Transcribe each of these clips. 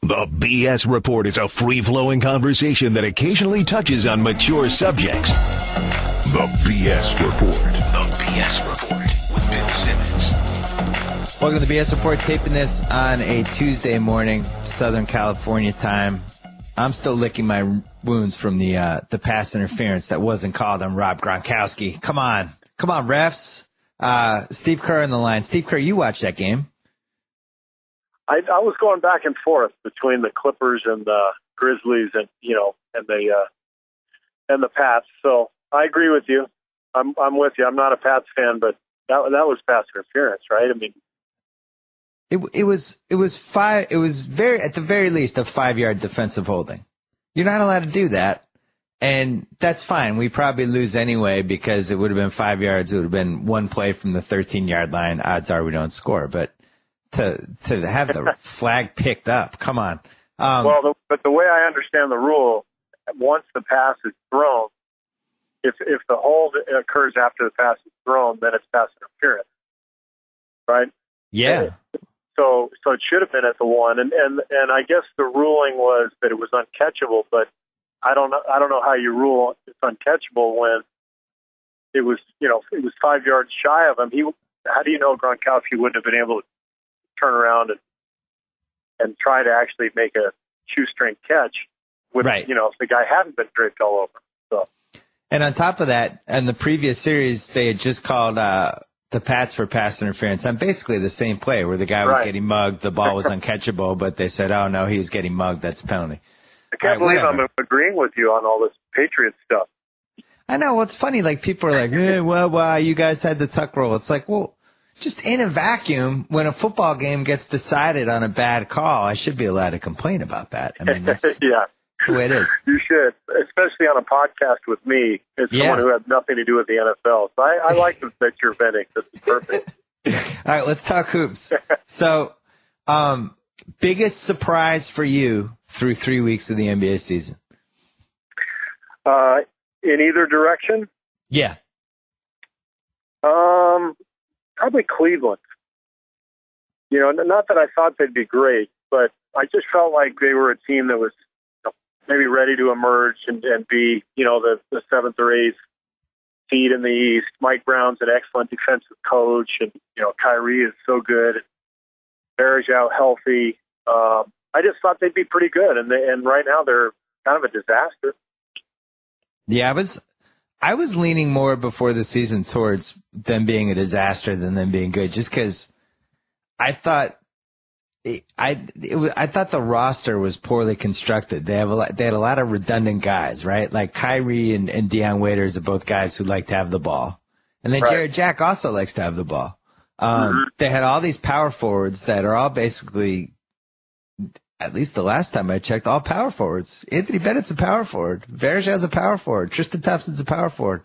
The BS Report is a free-flowing conversation that occasionally touches on mature subjects. The BS Report. The BS Report with Bill Simmons. Welcome to the BS Report, taping this on a Tuesday morning, Southern California time. I'm still licking my wounds from the pass interference that wasn't called on Rob Gronkowski. Come on, refs. Steve Kerr on the line. Steve Kerr, you watched that game. I was going back and forth between the Clippers and the Grizzlies, and the Pats. So I agree with you. I'm with you. I'm not a Pats fan, but that was pass interference, right? I mean, it was at the very least a 5-yard defensive holding. You're not allowed to do that, and that's fine. We probably lose anyway because it would have been 5 yards. It would have been one play from the 13-yard line. Odds are we don't score, but to have the flag picked up, come on. But the way I understand the rule, once the pass is thrown, if the hold occurs after the pass is thrown, then it's pass interference, right? Yeah. So it should have been at the one, and I guess the ruling was that it was uncatchable, but I don't know how you rule it's uncatchable when it was 5 yards shy of him. How do you know Gronkowski wouldn't have been able to turn around and try to actually make a shoestring catch with, right. If the guy hadn't been draped all over. So. And on top of that, in the previous series, they had just called the Pats for pass interference on basically the same play where the guy was getting mugged, the ball was uncatchable, but they said, oh, no, he was getting mugged, that's a penalty. I can't believe I'm agreeing with you on all this Patriot stuff. I know. Well, it's funny. Like, people are like, well, you guys had the tuck rule. It's like, well, just in a vacuum, when a football game gets decided on a bad call, I should be allowed to complain about that. I mean, that's yeah. the way it is. You should, especially on a podcast with me as someone who has nothing to do with the NFL. So I like that you're venting. This is perfect. All right, let's talk hoops. So, biggest surprise for you through 3 weeks of the NBA season? In either direction? Yeah. Probably Cleveland. Not that I thought they'd be great, but I just felt like they were a team that was maybe ready to emerge and be, the seventh or eighth seed in the East. Mike Brown's an excellent defensive coach, and, Kyrie is so good. Barrage out healthy. I just thought they'd be pretty good, and right now they're kind of a disaster. Yeah, I was leaning more before the season towards them being a disaster than them being good, just because I thought I thought the roster was poorly constructed. They had a lot of redundant guys, right? Like Kyrie and Deion Waiters are both guys who like to have the ball, and then Jared Jack also likes to have the ball. They had all these power forwards that are all basically, at least the last time I checked, all power forwards. Anthony Bennett's a power forward. Varejão's a power forward. Tristan Thompson's a power forward.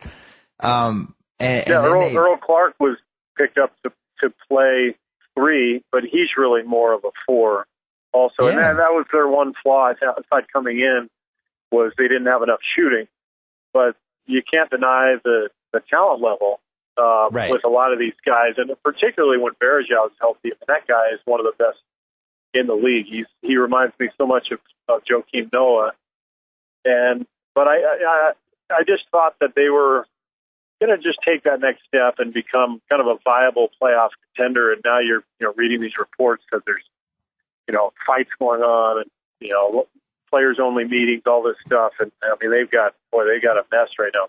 Earl Clark was picked up to play 3, but he's really more of a 4 also. Yeah. And that was their one flaw, I thought, coming in, was they didn't have enough shooting. But you can't deny the talent level with a lot of these guys, and particularly when Varejão is healthy. And that guy is one of the best in the league. He reminds me so much of Joakim Noah. But I just thought that they were going to just take that next step and become kind of a viable playoff contender. And now you're reading these reports that there's fights going on and players only meetings, all this stuff. And I mean they got a mess right now.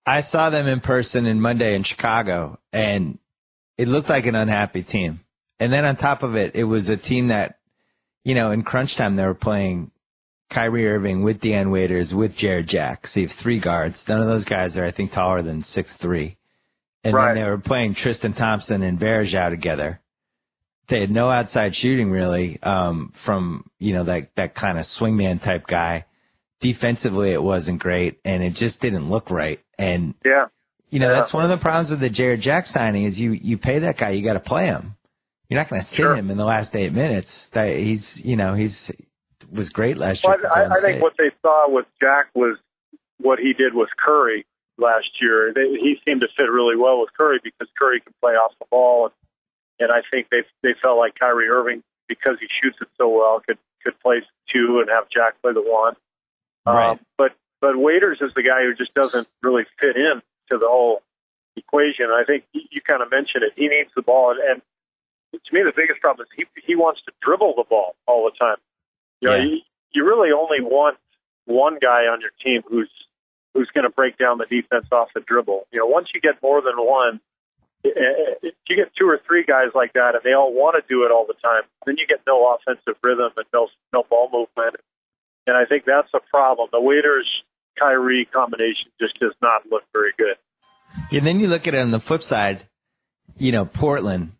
I saw them in person on Monday in Chicago, and it looked like an unhappy team. And then on top of it, it was a team that, in crunch time, they were playing Kyrie Irving with Deion Waiters with Jared Jack. So you have 3 guards. None of those guys are, I think, taller than 6'3". And then they were playing Tristan Thompson and Varejão together. They had no outside shooting, really, from, that kind of swingman type guy. Defensively, it wasn't great, and it just didn't look right. And, that's one of the problems with the Jared Jack signing is you pay that guy, you got to play him. You're not going to sit him in the last 8 minutes. He's was great last year. Well, I think what they saw with Jack was what he did with Curry last year. He seemed to fit really well with Curry because Curry can play off the ball, and I think they felt like Kyrie Irving, because he shoots it so well, could could play 2 and have Jack play the 1. Right. But Waiters is the guy who just doesn't really fit in to the whole equation. I think you kind of mentioned it. He needs the ball, and to me, the biggest problem is he wants to dribble the ball all the time. You know, you really only want one guy on your team who's going to break down the defense off the dribble. You know, once you get more than one, if you get 2 or 3 guys like that, and they all want to do it all the time, then you get no offensive rhythm and no ball movement. And I think that's a problem. The Waiters-Kyrie combination just does not look very good. And then you look at it on the flip side, you know, Portland,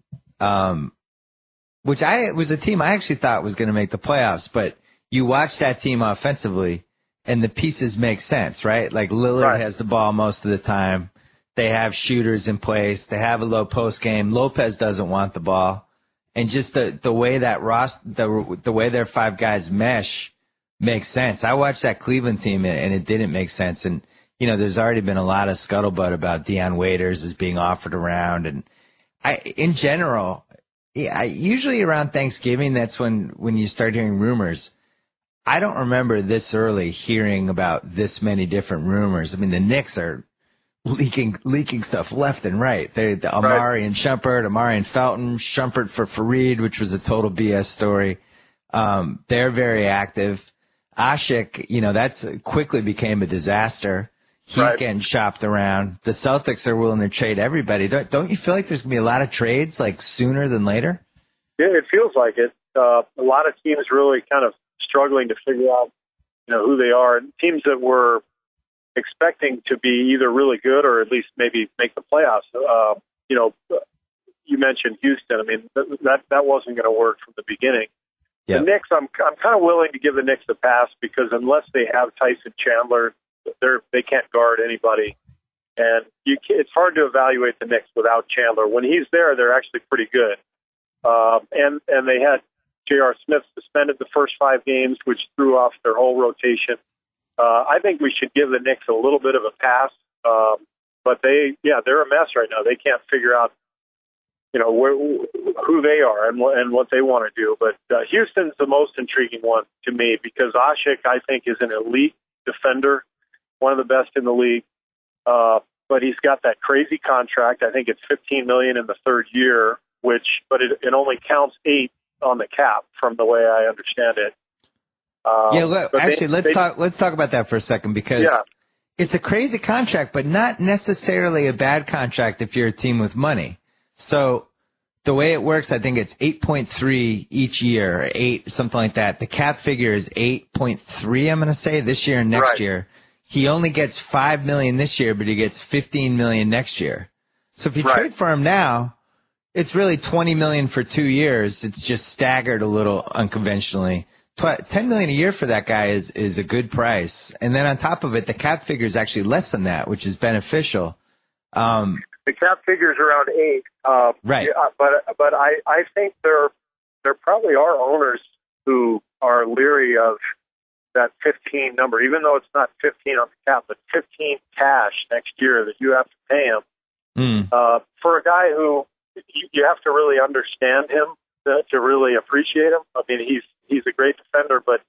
which was a team I actually thought was going to make the playoffs, but you watch that team offensively and the pieces make sense, right? Like Lillard has the ball most of the time. They have shooters in place. They have a low post game. Lopez doesn't want the ball. And just the way that the way their 5 guys mesh makes sense. I watched that Cleveland team and it didn't make sense. And, you know, there's already been a lot of scuttlebutt about Dion Waiters as being offered around. And in general, usually around Thanksgiving, that's when you start hearing rumors. I don't remember this early hearing about this many different rumors. I mean, the Knicks are leaking stuff left and right. They're the Amari and Shumpert, Amari and Felton, Shumpert for Fareed, which was a total BS story. They're very active. Ashik, you know, that's quickly became a disaster. He's getting shopped around. The Celtics are willing to trade everybody. Don't you feel like there's going to be a lot of trades, like, sooner than later? Yeah, it feels like it. A lot of teams really kind of struggling to figure out, you know, who they are. And teams that were expecting to be either really good or at least maybe make the playoffs. You know, you mentioned Houston. I mean, that wasn't going to work from the beginning. Yep. The Knicks, I'm kind of willing to give the Knicks a pass because unless they have Tyson Chandler, they can't guard anybody, and it's hard to evaluate the Knicks without Chandler. When he's there, they're actually pretty good. And they had J.R. Smith suspended the first 5 games, which threw off their whole rotation. I think we should give the Knicks a little bit of a pass, but they're a mess right now. They can't figure out, you know, who they are and what they want to do. But Houston's the most intriguing one to me because Ashik, I think, is an elite defender, one of the best in the league. But he's got that crazy contract. I think it's $15 million in the 3rd year, but it only counts 8 on the cap from the way I understand it. Let's talk about that for a second because it's a crazy contract, but not necessarily a bad contract if you're a team with money. So the way it works, I think it's 8.3 each year, or 8, something like that. The cap figure is 8.3, I'm going to say, this year and next year. He only gets $5 million this year, but he gets $15 million next year. So if you trade for him now, it's really $20 million for 2 years. It's just staggered a little unconventionally. $10 million a year for that guy is a good price. And then on top of it, the cap figure is actually less than that, which is beneficial. The cap figure is around 8. But I think there probably are owners who are leery of that 15 number, even though it's not 15 on the cap, but 15 cash next year that you have to pay him. For a guy who you have to really understand him to really appreciate him. I mean, he's a great defender, but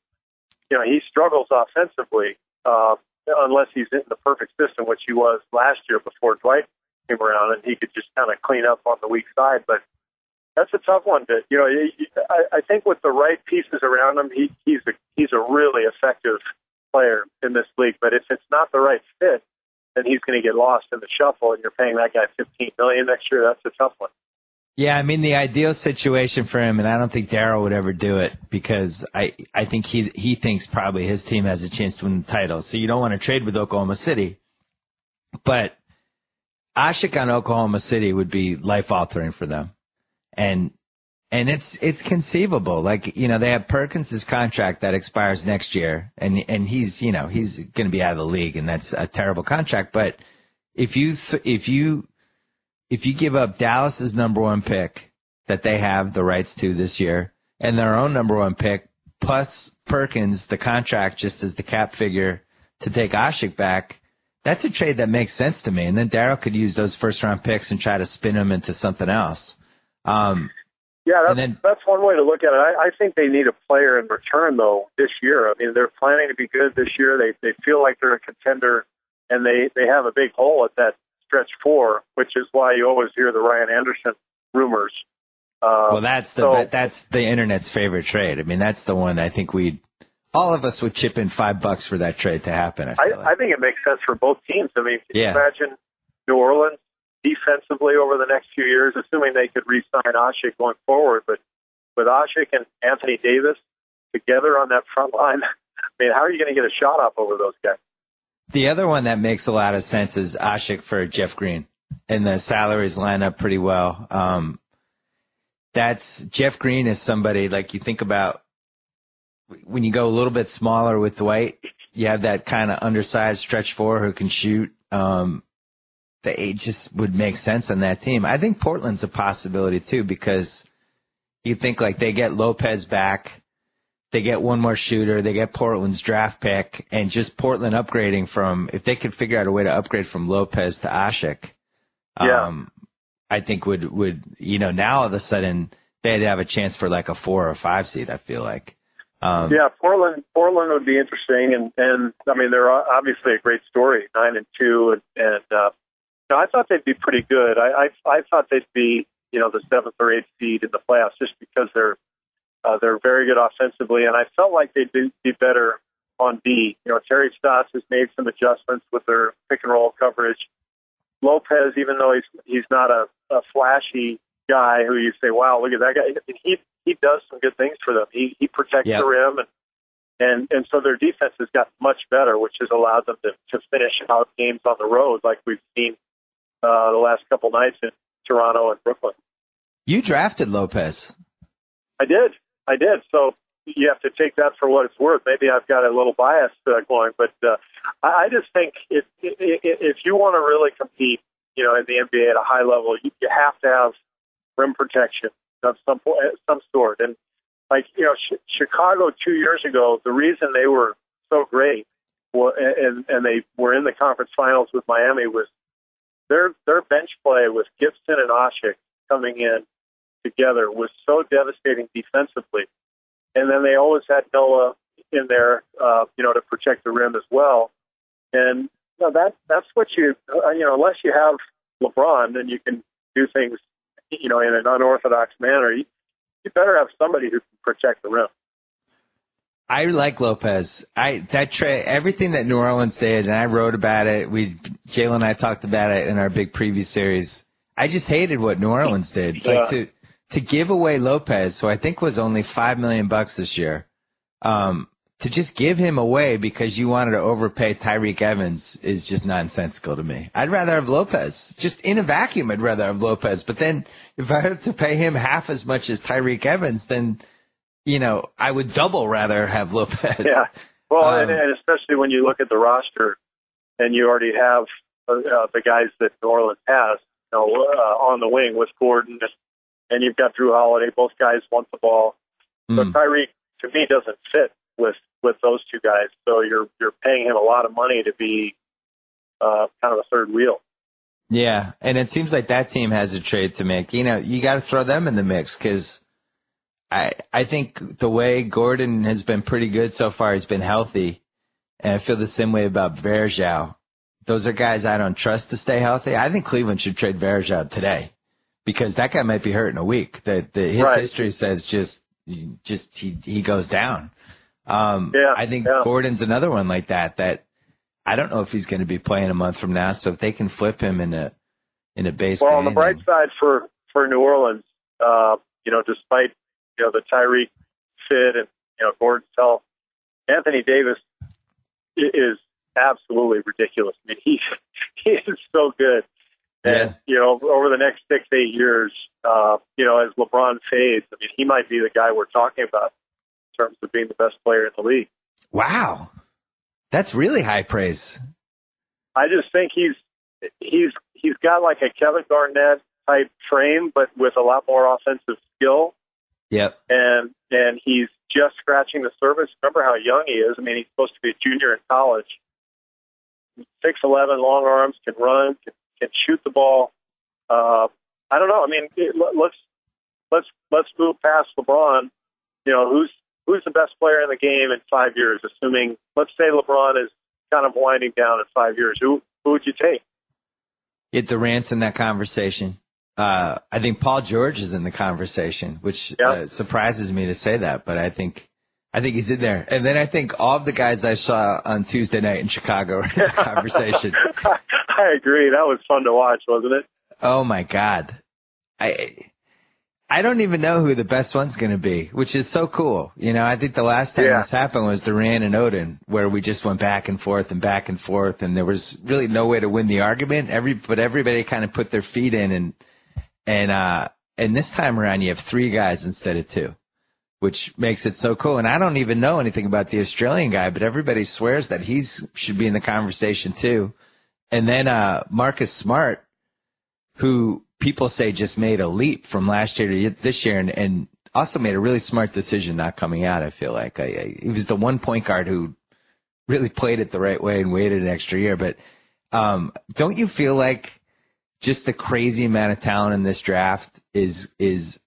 you know he struggles offensively unless he's in the perfect system, which he was last year before Dwight came around, and he could just kind of clean up on the weak side. But that's a tough one. I think with the right pieces around him, he's a really effective player in this league. But if it's not the right fit, then he's going to get lost in the shuffle, and you're paying that guy $15 million next year. That's a tough one. Yeah, I mean, the ideal situation for him, and I don't think Darryl would ever do it because I think he thinks probably his team has a chance to win the title. So you don't want to trade with Oklahoma City. But Ashik on Oklahoma City would be life-altering for them. And it's conceivable. Like, you know, they have Perkins' contract that expires next year, and he's going to be out of the league, and that's a terrible contract. But if you give up Dallas's number 1 pick that they have the rights to this year and their own number 1 pick plus Perkins, the contract just as the cap figure to take Ashik back, that's a trade that makes sense to me. And then Darryl could use those first round picks and try to spin them into something else. Yeah, that's one way to look at it. I think they need a player in return, though, this year. I mean, they're planning to be good this year. They feel like they're a contender, and they have a big hole at that stretch 4, which is why you always hear the Ryan Anderson rumors. Well, that's the internet's favorite trade. I mean, that's the one I think all of us would chip in $5 for that trade to happen. I think it makes sense for both teams. I mean, can you imagine New Orleans defensively over the next few years, assuming they could re-sign Asik going forward, but with Asik and Anthony Davis together on that front line, I mean, how are you going to get a shot up over those guys? The other one that makes a lot of sense is Asik for Jeff Green, and the salaries line up pretty well. Jeff Green is somebody like you think about when you go a little bit smaller with Dwight, you have that kind of undersized stretch 4 who can shoot. It just would make sense on that team. I think Portland's a possibility too, because you think like they get Lopez back, they get one more shooter, they get Portland's draft pick, and just Portland upgrading if they could figure out a way to upgrade from Lopez to Asik, I think would now all of a sudden they'd have a chance for like a 4 or 5 seed, I feel like. Portland would be interesting, and I mean they're obviously a great story, 9-2, and I thought they'd be pretty good. I thought they'd be the 7th or 8th seed in the playoffs just because they're very good offensively, and I felt like they'd be better on D. Terry Stotts has made some adjustments with their pick and roll coverage. Lopez, even though he's not a flashy guy who you say, wow, look at that guy, he does some good things for them. He protects the rim, and so their defense has got much better, which has allowed them to finish out games on the road like we've seen the last couple nights in Toronto and Brooklyn. You drafted Lopez. I did. So you have to take that for what it's worth. Maybe I've got a little bias going, but I just think if you want to really compete, in the NBA at a high level, you have to have rim protection of some sort. And like Chicago 2 years ago, the reason they were so great and they were in the conference finals with Miami was their bench play with Gibson and Asik coming in together was so devastating defensively. And then they always had Noah in there, to protect the rim as well. And that's what unless you have LeBron, then you can do things, in an unorthodox manner. You better have somebody who can protect the rim. I like Lopez. Everything that New Orleans did, and I wrote about it. Jalen and I talked about it in our big preview series. I just hated what New Orleans did. Yeah. Like to give away Lopez, who I think was only $5 million this year, to just give him away because you wanted to overpay Tyreek Evans is just nonsensical to me. I'd rather have Lopez. Just in a vacuum, I'd rather have Lopez. But then if I had to pay him half as much as Tyreek Evans, then I would double rather have Lopez. Yeah. Well, and especially when you look at the roster and you already have the guys that New Orleans has, on the wing with Gordon and you've got Drew Holiday. Both guys want the ball. So Tyreek, to me, doesn't fit with those two guys. So you're paying him a lot of money to be kind of a third wheel. Yeah, and it seems like that team has a trade to make. You got to throw them in the mix because I think the way Gordon has been pretty good so far, he's been healthy, and I feel the same way about Verjao. Those are guys I don't trust to stay healthy. I think Cleveland should trade Verjao today because that guy might be hurt in a week. His history says just he goes down. I think Gordon's another one like that I don't know if he's going to be playing a month from now. So if they can flip him in a base game. Well, on the bright side for New Orleans, despite the Tyreek fit and Gordon's health, Anthony Davis is absolutely ridiculous. I mean, he is so good. And over the next 6-8 years, as LeBron fades, I mean, he might be the guy we're talking about in terms of being the best player in the league. Wow. That's really high praise. I just think he's got like a Kevin Garnett type frame, but with a lot more offensive skill. Yep. And he's just scratching the surface. Remember how young he is. I mean, he's supposed to be a junior in college. 6'11", long arms, can run, can shoot the ball. I don't know. I mean, let's move past LeBron. You know, who's the best player in the game in 5 years? Assuming, let's say LeBron is kind of winding down in 5 years. Who would you take? Get Durant's in that conversation. I think Paul George is in the conversation, which surprises me to say that, but I think he's in there. And then I think all of the guys I saw on Tuesday night in Chicago are in the conversation. I agree. That was fun to watch, wasn't it? Oh my God. I don't even know who the best one's going to be, which is so cool. You know, I think the last time this happened was Durant and Odin, where we just went back and forth, and there was really no way to win the argument. But everybody kind of put their feet in, and this time around you have 3 guys instead of 2, which makes it so cool. And I don't even know anything about the Australian guy, but everybody swears that should be in the conversation too. And then Marcus Smart, who people say just made a leap from last year to this year, and also made a really smart decision not coming out, I feel like. He was the one point guard who really played it the right way and waited an extra year. But don't you feel like just the crazy amount of talent in this draft is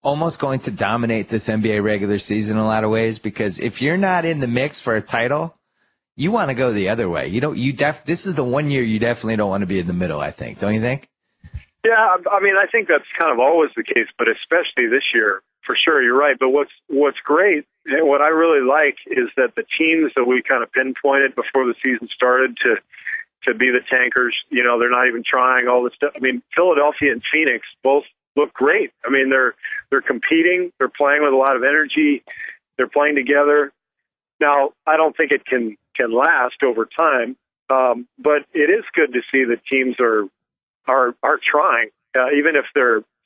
almost going to dominate this NBA regular season in a lot of ways? Because if you're not in the mix for a title, you want to go the other way. This is the one year you definitely don't want to be in the middle, I think. Don't you think? Yeah, I mean, I think that's kind of always the case, but especially this year, for sure, you're right. But what's great, and what I really like, is that the teams that we kind of pinpointed before the season started to be the tankers, you know, they're not even trying all this stuff. I mean, Philadelphia and Phoenix both look great. I mean, they're competing, they're playing with a lot of energy, they're playing together. Now, I don't think it can last over time, but it is good to see that teams are trying, even if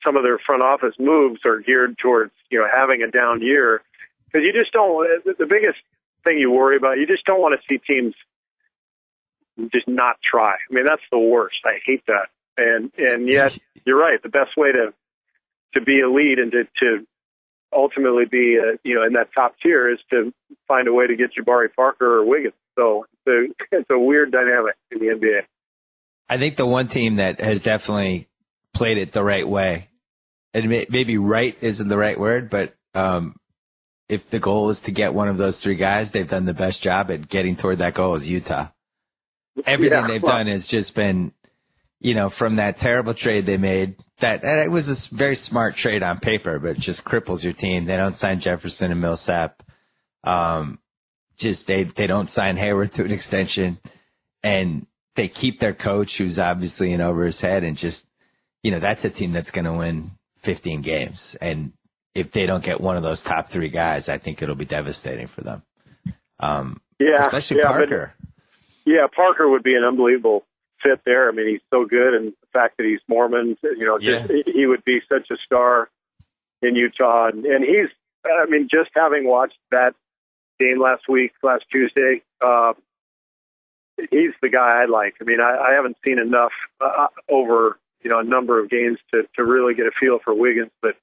some of their front office moves are geared towards, you know, having a down year, because you just don't. The biggest thing you worry about, you just don't want to see teams just not try. I mean, that's the worst. I hate that. And yet, you're right. The best way to be elite and to ultimately be in that top tier is to find a way to get Jabari Parker or Wiggins. So it's a weird dynamic in the NBA. I think the one team that has definitely played it the right way, and maybe right isn't the right word, but if the goal is to get one of those 3 guys, they've done the best job at getting toward that goal is Utah. Everything they've done has just been, you know, from that terrible trade they made, that it was a very smart trade on paper, but it just cripples your team. They don't sign Jefferson and Millsap. They don't sign Hayward to an extension, and they keep their coach, who's obviously in over his head, and just, you know, that's a team that's going to win 15 games. And if they don't get one of those top 3 guys, I think it'll be devastating for them. Especially Parker. Parker would be an unbelievable fit there. I mean, he's so good, and the fact that he's Mormon, you know, he would be such a star in Utah. And he's, I mean, just having watched that game last Tuesday, he's the guy I like. I mean, I haven't seen enough over, you know, a number of games to really get a feel for Wiggins, but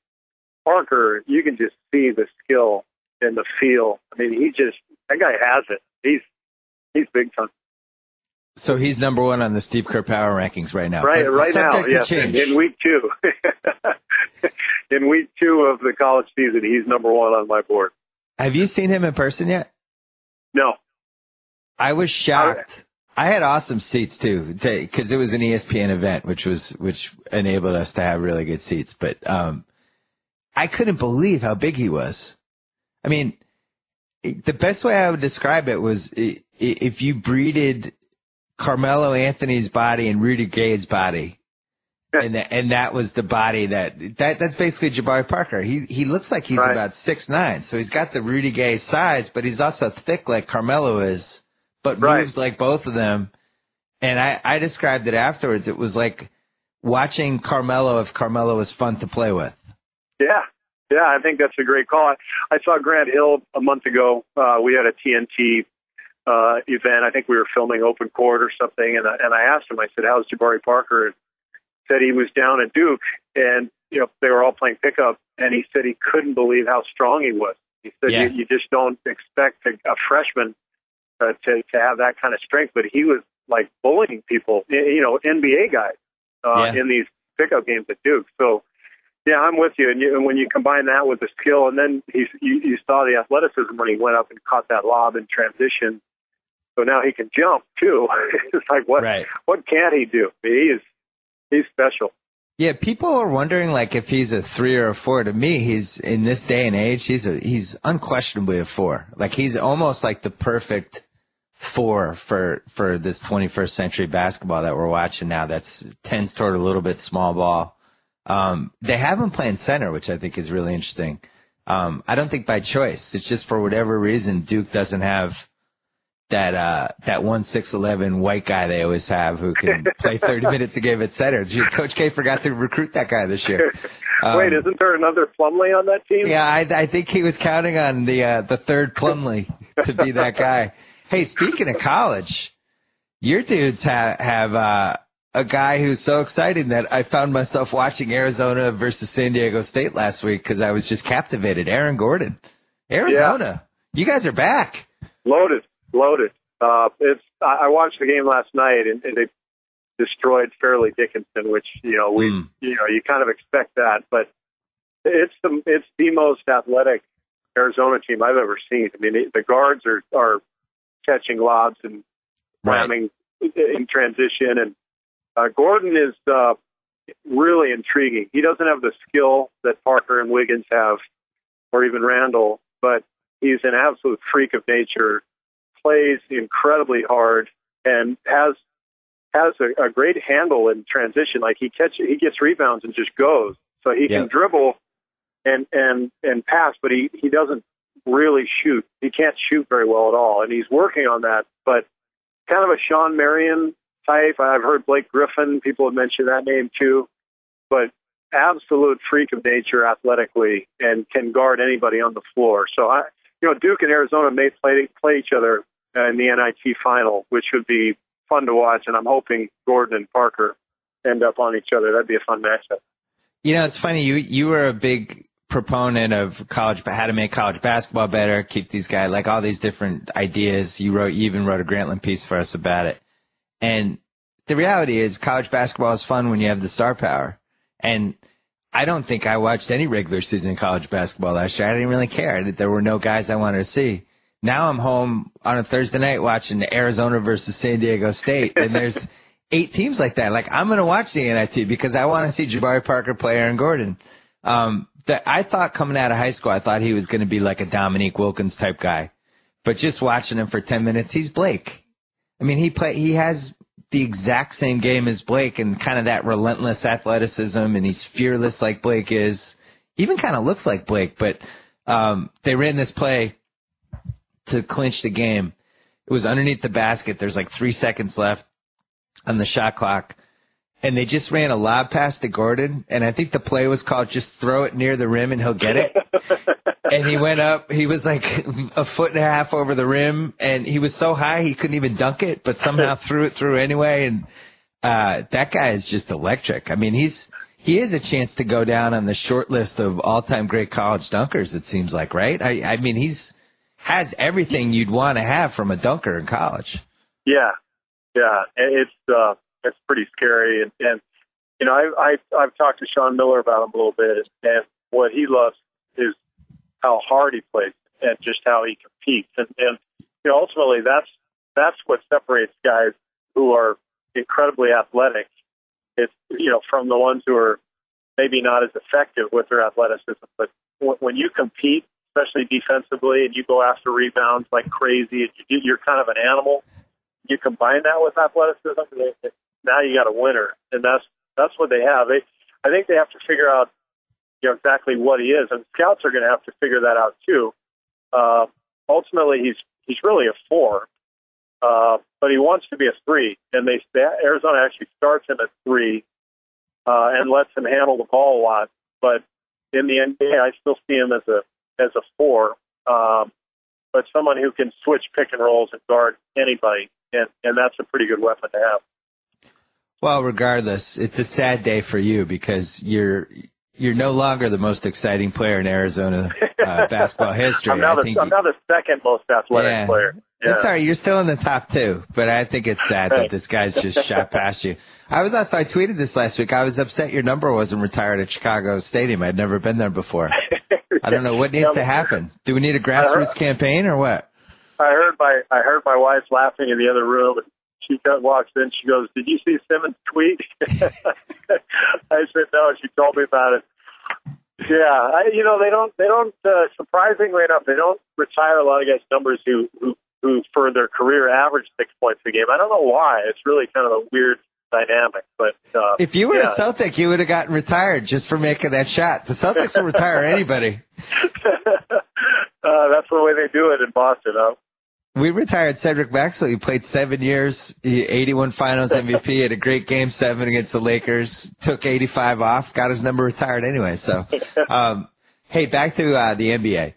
Parker, you can just see the skill and the feel. I mean, that guy has it. He's big time. So he's number 1 on the Steve Kerr Power Rankings right now. Right now, yes. In week 2. In week 2 of the college season, he's number 1 on my board. Have you seen him in person yet? No. I was shocked. I had awesome seats too, because it was an ESPN event, which enabled us to have really good seats. But I couldn't believe how big he was. I mean, the best way I would describe it was if you breeded Carmelo Anthony's body and Rudy Gay's body, and that was the body that's basically Jabari Parker. He looks like he's about 6'9", so he's got the Rudy Gay size, but he's also thick like Carmelo is, but moves like both of them. And I described it afterwards. It was like watching Carmelo if Carmelo was fun to play with. Yeah, I think that's a great call. I saw Grant Hill a month ago. We had a TNT event. I think we were filming Open Court or something, and I asked him, I said, how's Jabari Parker? And said he was down at Duke, and you know they were all playing pickup, and he said he couldn't believe how strong he was. He said you just don't expect a freshman to have that kind of strength, but he was like bullying people, you know, NBA guys in these pickup games at Duke. So Yeah, I'm with you. And when you combine that with the skill, and then you saw the athleticism when he went up and caught that lob in transition. So now he can jump too. It's like what can he do? He's special. Yeah, people are wondering like if he's a 3 or a 4. To me, he's in this day and age, he's unquestionably a 4. Like he's almost like the perfect 4 for this 21st century basketball that we're watching now. That's tends toward a little bit small ball. They have him playing center, which I think is really interesting. I don't think by choice. It's just for whatever reason Duke doesn't have that 1-6-11 white guy they always have who can play 30 minutes a game at center. Coach K forgot to recruit that guy this year. Wait, isn't there another Plumlee on that team? Yeah, I think he was counting on the third Plumlee to be that guy. Hey, speaking of college, your dudes have a guy who's so exciting that I found myself watching Arizona versus San Diego State last week because I was just captivated. Aaron Gordon. Arizona. Yeah. You guys are back. Loaded. I watched the game last night and they destroyed Fairleigh Dickinson, which you kind of expect that, but it's the most athletic Arizona team I've ever seen. I mean, the guards are catching lobs and ramming in transition, and Gordon is really intriguing. He doesn't have the skill that Parker and Wiggins have, or even Randall, but he's an absolute freak of nature. Plays incredibly hard and has a great handle in transition. Like he gets rebounds and just goes. So he can dribble and pass, but he doesn't really shoot. He can't shoot very well at all, and he's working on that. But kind of a Sean Marion type. I've heard Blake Griffin. People have mentioned that name too. But absolute freak of nature athletically and can guard anybody on the floor. So Duke and Arizona may play each other in the NIT final, which would be fun to watch, and I'm hoping Gordon and Parker end up on each other. That'd be a fun matchup. It's funny. You were a big proponent of college, how to make college basketball better, keep these guys, like all these different ideas. You even wrote a Grantland piece for us about it. And the reality is college basketball is fun when you have the star power. And I don't think I watched any regular season college basketball last year. I didn't really care. There were no guys I wanted to see. Now I'm home on a Thursday night watching Arizona versus San Diego State, and there's 8 teams like that. Like, I'm going to watch the NIT because I want to see Jabari Parker play Aaron Gordon. I thought coming out of high school, I thought he was going to be like a Dominique Wilkins type guy. But just watching him for 10 minutes, he's Blake. I mean, he has the exact same game as Blake and kind of that relentless athleticism, and he's fearless like Blake is. Even kind of looks like Blake, but they ran this play to clinch the game. It was underneath the basket. There's like 3 seconds left on the shot clock. And they just ran a lob pass to Gordon. And I think the play was called just throw it near the rim and he'll get it. And he went up. He was like a foot and a half over the rim. And he was so high he couldn't even dunk it, but somehow threw it through anyway. And that guy is just electric. I mean, he has a chance to go down on the short list of all-time great college dunkers, it seems like, right? I mean, has everything you'd want to have from a dunker in college. Yeah. It's pretty scary. And I've talked to Sean Miller about him a little bit, and what he loves is how hard he plays and just how he competes. And ultimately that's what separates guys who are incredibly athletic. It's, from the ones who are maybe not as effective with their athleticism. But when you compete, especially defensively, and you go after rebounds like crazy, and you're kind of an animal. You combine that with athleticism, now you got a winner, and that's what they have. I think they have to figure out, exactly what he is, and scouts are going to have to figure that out too. Ultimately, he's really a 4, but he wants to be a 3, and Arizona actually starts him at 3 and lets him handle the ball a lot. But in the NBA, I still see him as a 4, but someone who can switch pick and rolls and guard anybody, and that's a pretty good weapon to have. Well, regardless, it's a sad day for you because you're no longer the most exciting player in Arizona basketball history. I'm now the second most athletic player. Yeah. It's all right. You're still in the top 2, but I think it's sad that this guy's just shot past you. I tweeted this last week. I was upset your number wasn't retired at Chicago Stadium. I'd never been there before. I don't know what needs to happen. Do we need a grassroots campaign or what? I heard my wife laughing in the other room, and she walks in. She goes, "Did you see Simmons' tweet?" I said, "No." She told me about it. Yeah, they don't. Surprisingly enough, they don't retire a lot of guys' numbers who for their career average 6 points a game. I don't know why. It's really kind of a weird dynamic. But if you were a Celtic, you would have gotten retired just for making that shot. The Celtics will retire anybody. That's the way they do it in Boston, huh? We retired Cedric Maxwell. He played 7 years, 81 Finals MVP, had a great Game 7 against the Lakers, took 85 off, got his number retired anyway. So, hey, back to the NBA.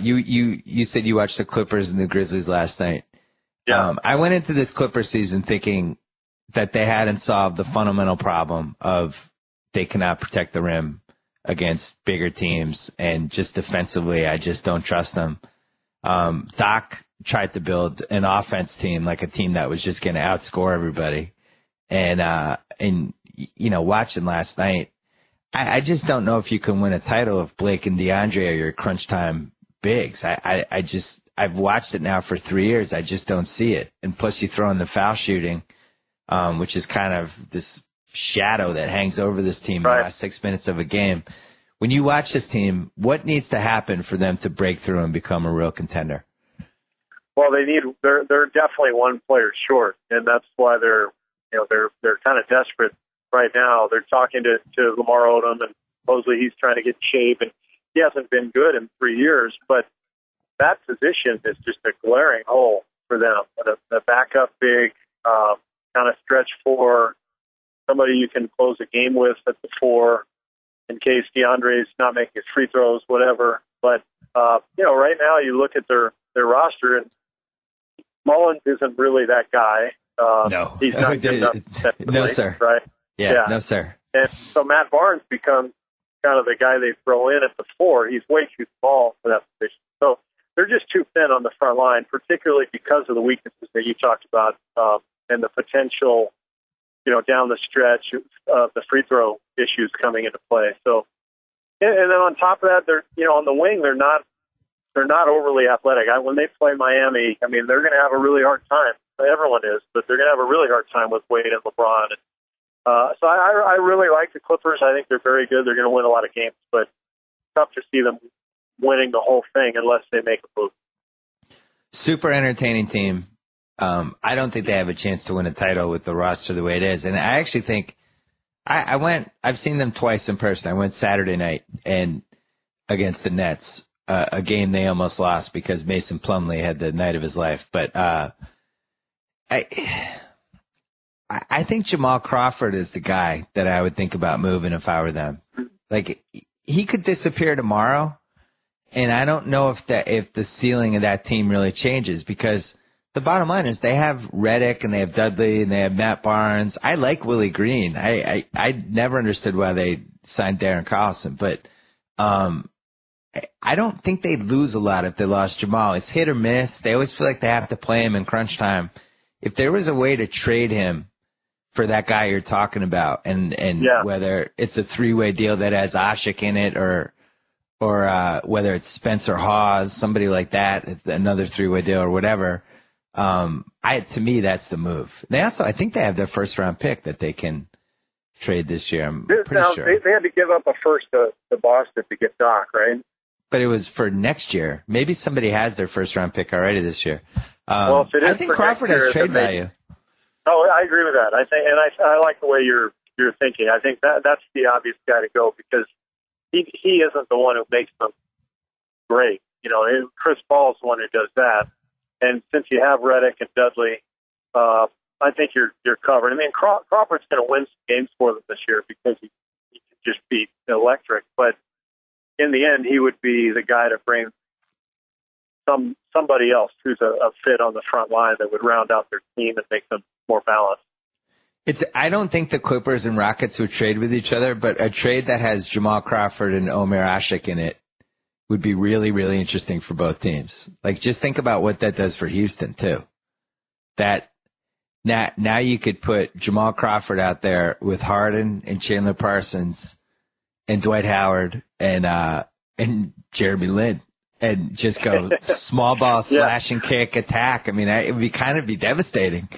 You said you watched the Clippers and the Grizzlies last night. Yeah. I went into this Clippers season thinking that they hadn't solved the fundamental problem of they cannot protect the rim against bigger teams, and just defensively, I just don't trust them. Doc tried to build an offense team, like a team that was just going to outscore everybody. And watching last night, I just don't know if you can win a title if Blake and DeAndre are your crunch time bigs. I've watched it now for 3 years. I just don't see it. And plus you throw in the foul shooting, which is kind of this shadow that hangs over this team in the last 6 minutes of a game. When you watch this team, what needs to happen for them to break through and become a real contender? Well, they're definitely one player short, and that's why they're kind of desperate right now. They're talking to Lamar Odom, and supposedly he's trying to get in shape, and he hasn't been good in 3 years, but that position is just a glaring hole for them. The backup big, kind of stretch 4, somebody you can close a game with at the 4 in case DeAndre's not making his free throws, whatever. But, right now you look at their roster, and Mullins isn't really that guy. No. He's not good enough. No, sir. Right? Yeah, no, sir. And so Matt Barnes becomes kind of the guy they throw in at the 4. He's way too small for that position. So they're just too thin on the front line, particularly because of the weaknesses that you talked about, and the potential, down the stretch of the free throw issues coming into play. So, and then on top of that, they're, on the wing, they're not overly athletic. When they play Miami, they're going to have a really hard time. Everyone is, but they're going to have a really hard time with Wade and LeBron. So I really like the Clippers. I think they're very good. They're going to win a lot of games, but it's tough to see them winning the whole thing unless they make a move. Super entertaining team. I don't think they have a chance to win a title with the roster the way it is. And I actually think I've seen them twice in person. I went Saturday night and against the Nets, a game they almost lost because Mason Plumlee had the night of his life. But, I think Jamal Crawford is the guy that I would think about moving if I were them. Like, he could disappear tomorrow, and I don't know if the ceiling of that team really changes, because the bottom line is they have Redick and they have Dudley and they have Matt Barnes. I like Willie Green. I never understood why they signed Darren Collison, but I don't think they'd lose a lot if they lost Jamal. It's hit or miss. They always feel like they have to play him in crunch time. If there was a way to trade him for that guy you're talking about, and whether it's a 3-way deal that has Ashik in it, or whether it's Spencer Hawes, somebody like that, another 3-way deal or whatever, to me, that's the move. I think they have their first round pick that they can trade this year. I'm pretty sure. They had to give up a first to Boston to get Doc, right? But it was for next year. Maybe somebody has their first round pick already this year. Well, if it is I think Crawford has trade value. Oh, I agree with that. I think, and I like the way you're thinking. I think that's the obvious guy to go, because he isn't the one who makes them great. Chris Paul's the one who does that. And since you have Redick and Dudley, I think you're covered. Crawford's going to win some games for them this year because he can just be electric. But in the end, he would be the guy to bring somebody else who's a fit on the front line that would round out their team and make them more balanced. I don't think the Clippers and Rockets would trade with each other, but a trade that has Jamal Crawford and Omer Ashik in it would be really, really interesting for both teams. Like, just think about what that does for Houston too. That now you could put Jamal Crawford out there with Harden and Chandler Parsons and Dwight Howard and Jeremy Lin and just go small ball, slash and kick, attack. I mean, it would be devastating.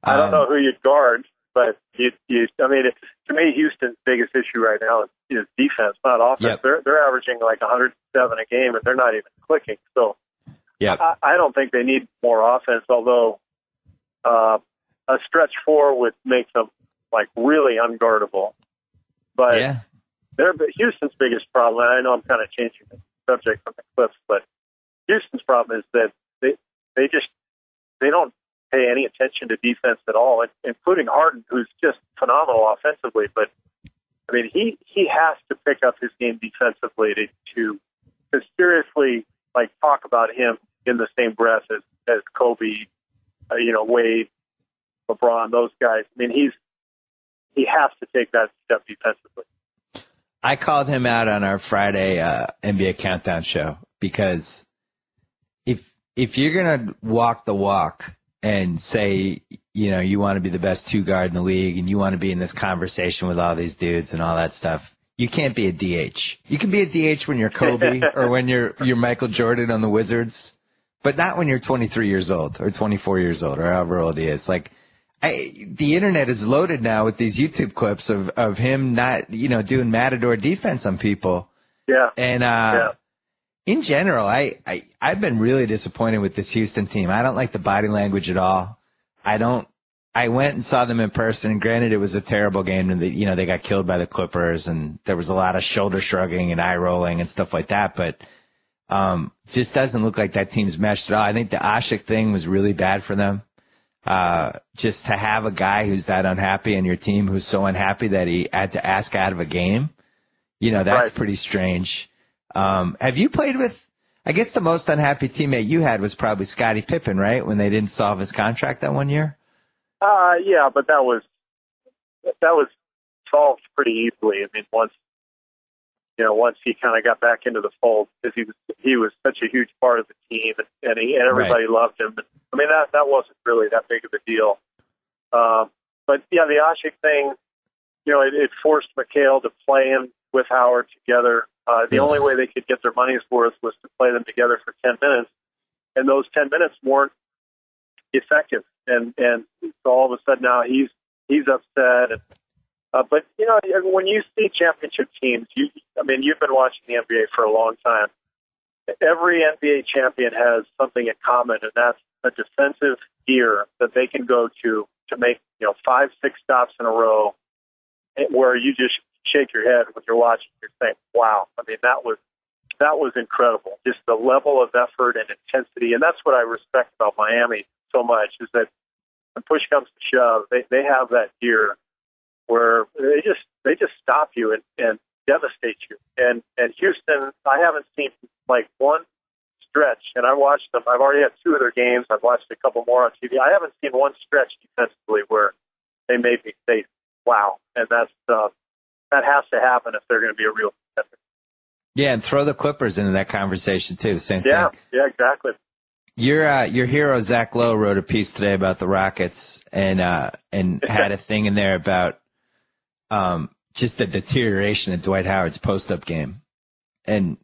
I don't know who you'd guard, but to me, Houston's biggest issue right now is defense, not offense. Yep. They're averaging like 107 a game, and they're not even clicking. So I don't think they need more offense, although a stretch four would make them like really unguardable. But Houston's biggest problem, and I know I'm kind of changing the subject from the Clips, but Houston's problem is that they don't pay any attention to defense at all, including Harden, who's just phenomenal offensively. But I mean, he has to pick up his game defensively to seriously like talk about him in the same breath as Kobe, Wade, LeBron, those guys. I mean, he has to take that step defensively. I called him out on our Friday NBA Countdown show because if you're gonna walk the walk and say, you want to be the best two guard in the league and you want to be in this conversation with all these dudes and all that stuff, you can't be a DH. You can be a DH when you're Kobe or when you're Michael Jordan on the Wizards, but not when you're 23 years old or 24 years old or however old he is. Like, the internet is loaded now with these YouTube clips of him not, doing matador defense on people. Yeah. And, in general, I've been really disappointed with this Houston team. I don't like the body language at all. I went and saw them in person, and granted it was a terrible game, and they got killed by the Clippers, and there was a lot of shoulder shrugging and eye rolling and stuff like that, but just doesn't look like that team's meshed at all. I think the Ashik thing was really bad for them. Just to have a guy who's that unhappy in your team who's so unhappy that he had to ask out of a game, that's pretty strange. Have you played with, I guess the most unhappy teammate you had was probably Scottie Pippen, right? When they didn't solve his contract that one year? Yeah, but that was solved pretty easily. I mean, once he kind of got back into the fold, because he was such a huge part of the team and everybody loved him. I mean, that wasn't really that big of a deal. But yeah, the Ashik thing, it forced McHale to play him with Howard together. The only way they could get their money's worth was to play them together for 10 minutes, and those 10 minutes weren't effective. And so all of a sudden now he's upset. And, but when you see championship teams, you've been watching the NBA for a long time. Every NBA champion has something in common, and that's a defensive gear that they can go to make 5-6 stops in a row, where you just shake your head when you're watching. You're saying, "Wow!" I mean, that was incredible. Just the level of effort and intensity, and that's what I respect about Miami so much, is that when push comes to shove, they have that gear where they just stop you and devastate you. And Houston, I haven't seen like one stretch, and I watched them. I've already had 2 of their games. I've watched a couple more on TV. I haven't seen one stretch defensively where they made me say, "Wow!" And that has to happen if they're going to be a real contender. Yeah, and throw the Clippers into that conversation too. The same thing. Yeah, exactly. Your hero Zach Lowe wrote a piece today about the Rockets and had a thing in there about just the deterioration of Dwight Howard's post-up game. And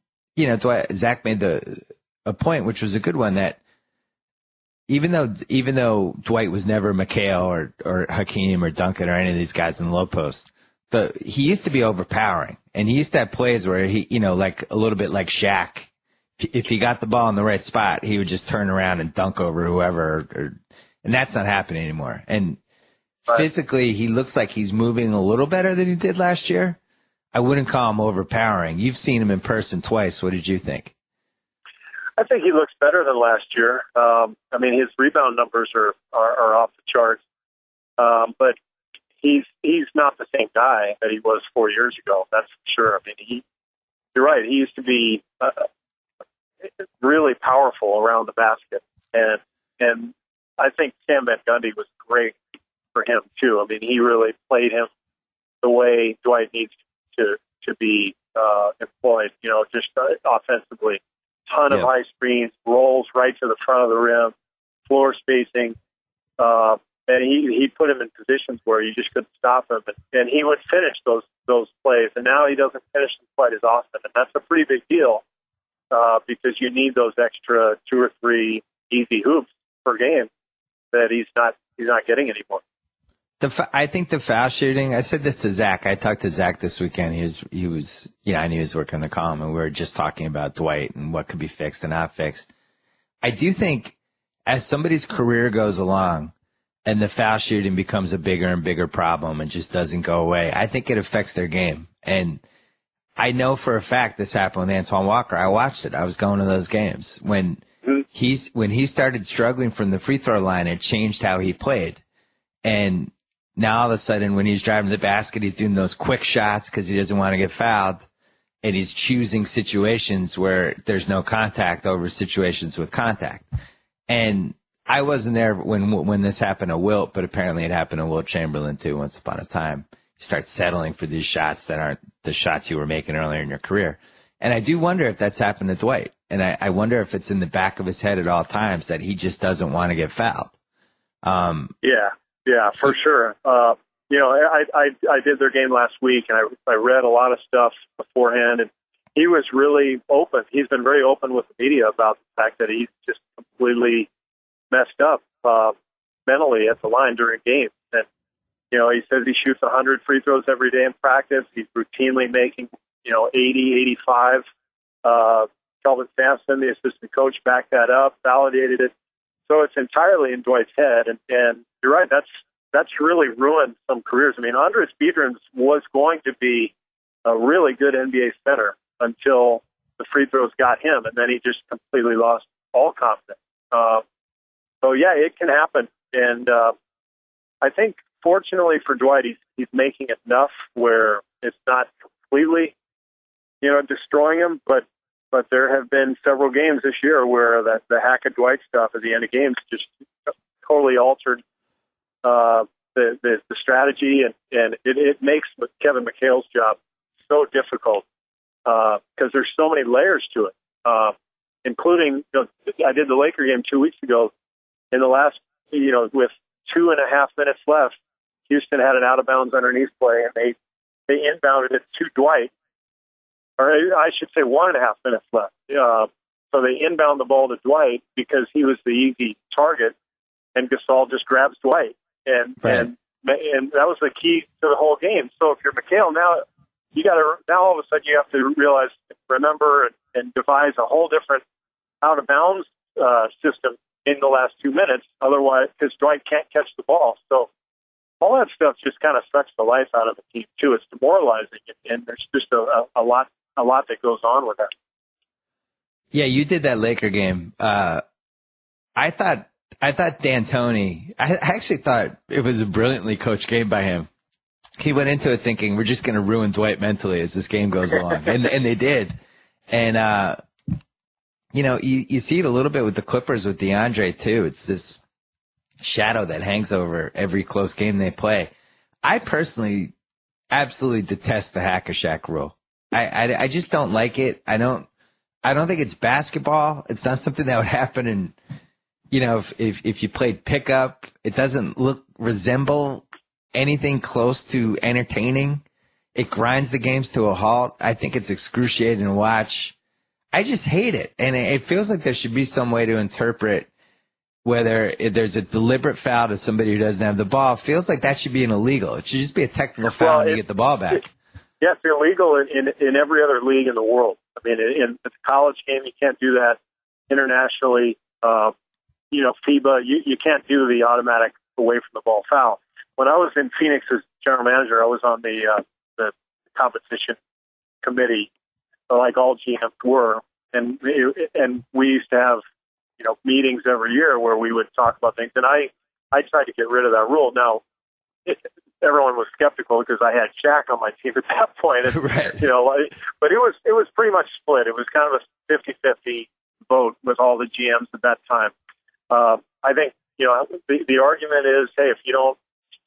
Zach made a point, which was a good one, that even though Dwight was never McHale or Hakeem or Duncan or any of these guys in the low post, he used to be overpowering, and he used to have plays where he, like a little bit like Shaq. If he got the ball in the right spot, he would just turn around and dunk over whoever, and that's not happening anymore. And physically, he looks like he's moving a little better than he did last year. I wouldn't call him overpowering. You've seen him in person twice. What did you think? I think he looks better than last year. His rebound numbers are off the charts, but he's not the same guy that he was 4 years ago. That's for sure. I mean, you're right. He used to be really powerful around the basket, and I think Sam Van Gundy was great for him too. I mean, he really played him the way Dwight needs to be employed, just offensively. Ton of high screens, rolls right to the front of the rim, floor spacing. And he put him in positions where you just couldn't stop him. And he would finish those plays. And now he doesn't finish them quite as often. And that's a pretty big deal because you need those extra 2 or 3 easy hoops per game that he's not getting anymore. I think the foul shooting, I said this to Zach. I talked to Zach this weekend. He was, I knew he was working the column, and we were just talking about Dwight and what could be fixed and not fixed. I do think as somebody's career goes along and the foul shooting becomes a bigger and bigger problem and just doesn't go away, I think it affects their game. And I know for a fact this happened with Antoine Walker. I watched it. I was going to those games. When he started struggling from the free throw line, it changed how he played. And now all of a sudden when he's driving to the basket, he's doing those quick shots because he doesn't want to get fouled. And he's choosing situations where there's no contact over situations with contact. And I wasn't there when this happened to Wilt, but apparently it happened to Wilt Chamberlain too once upon a time. You start settling for these shots that aren't the shots you were making earlier in your career. And I do wonder if that's happened to Dwight. And I wonder if it's in the back of his head at all times that he just doesn't want to get fouled. Yeah, for sure. I did their game last week, and I read a lot of stuff beforehand, and he was really open. He's been very open with the media about the fact that he's just completely messed up mentally at the line during games. And, he says he shoots 100 free throws every day in practice. He's routinely making, 80, 85. Kelvin Sampson, the assistant coach, backed that up, validated it. So it's entirely in Dwight's head. And you're right, that's really ruined some careers. I mean, Andres Biedrins was going to be a really good NBA center until the free throws got him, and then he just completely lost all confidence. So, yeah, it can happen. And I think, fortunately for Dwight, he's making enough where it's not completely, destroying him. But there have been several games this year where the hack of Dwight stuff at the end of games just totally altered the strategy, and it makes Kevin McHale's job so difficult because there's so many layers to it, including, I did the Laker game 2 weeks ago. In the last, with 2.5 minutes left, Houston had an out-of-bounds underneath play, and they inbounded it to Dwight, or I should say 1.5 minutes left. So they inbound the ball to Dwight because he was the easy target, and Gasol just grabs Dwight. And that was the key to the whole game. So if you're McHale, now all of a sudden you have to remember and devise a whole different out-of-bounds system in the last 2 minutes. Otherwise, because Dwight can't catch the ball. So all that stuff just kind of sucks the life out of the team too. It's demoralizing, and there's just a lot that goes on with that. Yeah, you did that Laker game. I thought D'Antoni, I actually thought it was a brilliantly coached game by him. He went into it thinking, we're just going to ruin Dwight mentally as this game goes along. And they did. And, you see it a little bit with the Clippers with DeAndre too. It's this shadow that hangs over every close game they play. I personally absolutely detest the Hack-a-Shaq rule. I just don't like it. I don't think it's basketball. It's not something that would happen in, if you played pickup. It doesn't resemble anything close to entertaining. It grinds the games to a halt. I think it's excruciating to watch. I just hate it. And it feels like there should be some way to interpret whether there's a deliberate foul to somebody who doesn't have the ball. It feels like that should be an illegal. It should just be a technical foul and you get the ball back. Yeah, it's illegal in every other league in the world. I mean, in the college game, you can't do that. Internationally, FIBA, you can't do the automatic away from the ball foul. When I was in Phoenix as general manager, I was on the competition committee, like all GMs were, and we used to have meetings every year where we would talk about things. And I tried to get rid of that rule. Now, everyone was skeptical because I had Shaq on my team at that point, and, right. But it was pretty much split. It was kind of a 50-50 vote with all the GMs at that time. I think the argument is, hey, if you don't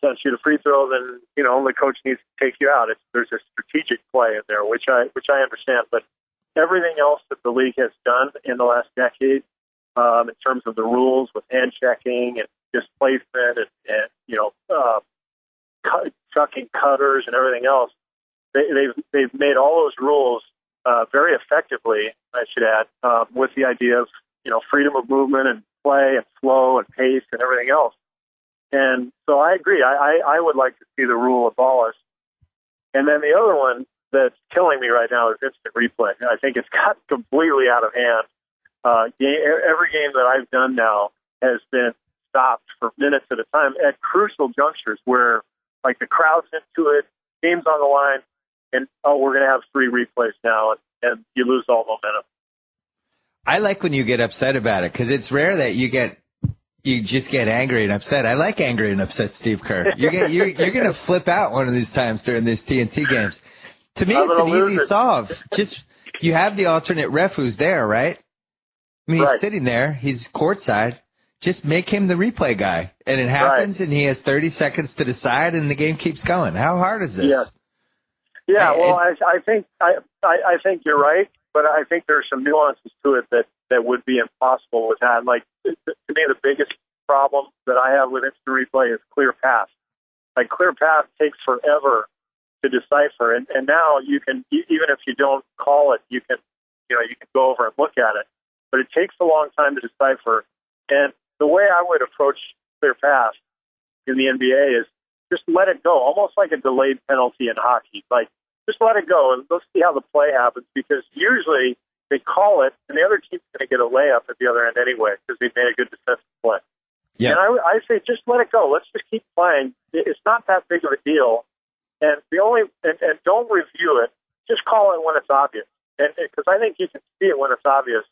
can't shoot a free throw, then, the coach needs to take you out. There's a strategic play in there, which I understand. But everything else that the league has done in the last decade, in terms of the rules with hand checking and displacement and chucking cutters and everything else, they've made all those rules very effectively, I should add, with the idea of freedom of movement and play and flow and pace and everything else. And so I agree. I would like to see the rule abolished. And then the other one that's killing me right now is instant replay. I think it's got completely out of hand. Every game that I've done now has been stopped for minutes at a time at crucial junctures where, like, the crowd's into it, game's on the line, and, we're going to have 3 replays now, and you lose all momentum. I like when you get upset about it, because it's rare that you just get angry and upset. I like angry and upset Steve Kerr. You're going to flip out one of these times during these TNT games. To me, it's an easy solve. Just, you have the alternate ref who's there, right? I mean, he's sitting there. He's courtside. Just make him the replay guy. And it happens, and he has 30 seconds to decide, and the game keeps going. How hard is this? Yeah. I think you're right, but I think there are some nuances to it that would be impossible with that. Like, to me, the biggest problem that I have with instant replay is clear pass. Like, clear pass takes forever to decipher, and now you can, even if you don't call it, you can go over and look at it. But it takes a long time to decipher. And the way I would approach clear pass in the NBA is just let it go, almost like a delayed penalty in hockey. Like, just let it go and let's see how the play happens, because usually they call it and the other team's going to get a layup at the other end anyway because they made a good defensive play. Yeah. And I say just let it go. Let's just keep playing. It's not that big of a deal. And and don't review it. Just call it when it's obvious. And because I think you can see it when it's obvious,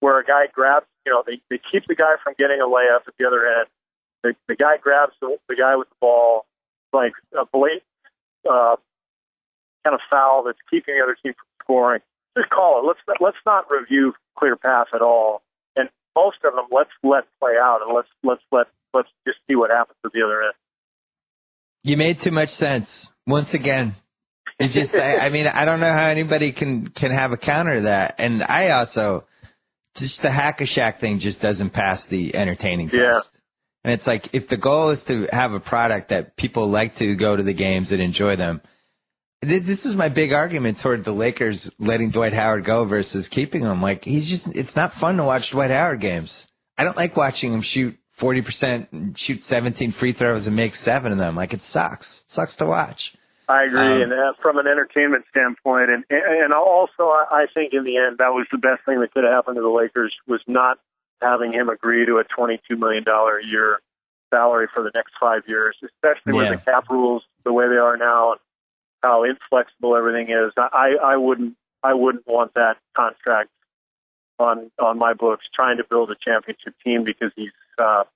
where a guy grabs, they keep the guy from getting a layup at the other end. The guy grabs the guy with the ball, like a blatant kind of foul that's keeping the other team from scoring. Just call it. Let's not review clear pass at all. And most of them, let's let play out, and let's just see what happens at the other end. You made too much sense once again. It just, I mean, I don't know how anybody can have a counter to that. And I also, just the hack-a-shack thing just doesn't pass the entertaining test. And it's like, if the goal is to have a product that people like to go to the games and enjoy them, this is my big argument toward the Lakers letting Dwight Howard go versus keeping him. Like, it's not fun to watch Dwight Howard games. I don't like watching him shoot 40% and shoot 17 free throws and make 7 of them. Like, it sucks. It sucks to watch. I agree, and from an entertainment standpoint, and also I think in the end that was the best thing that could have happened to the Lakers, was not having him agree to a $22 million a year salary for the next 5 years, especially with the cap rules the way they are now and how inflexible everything is. I wouldn't want that contract on my books, trying to build a championship team, because he's not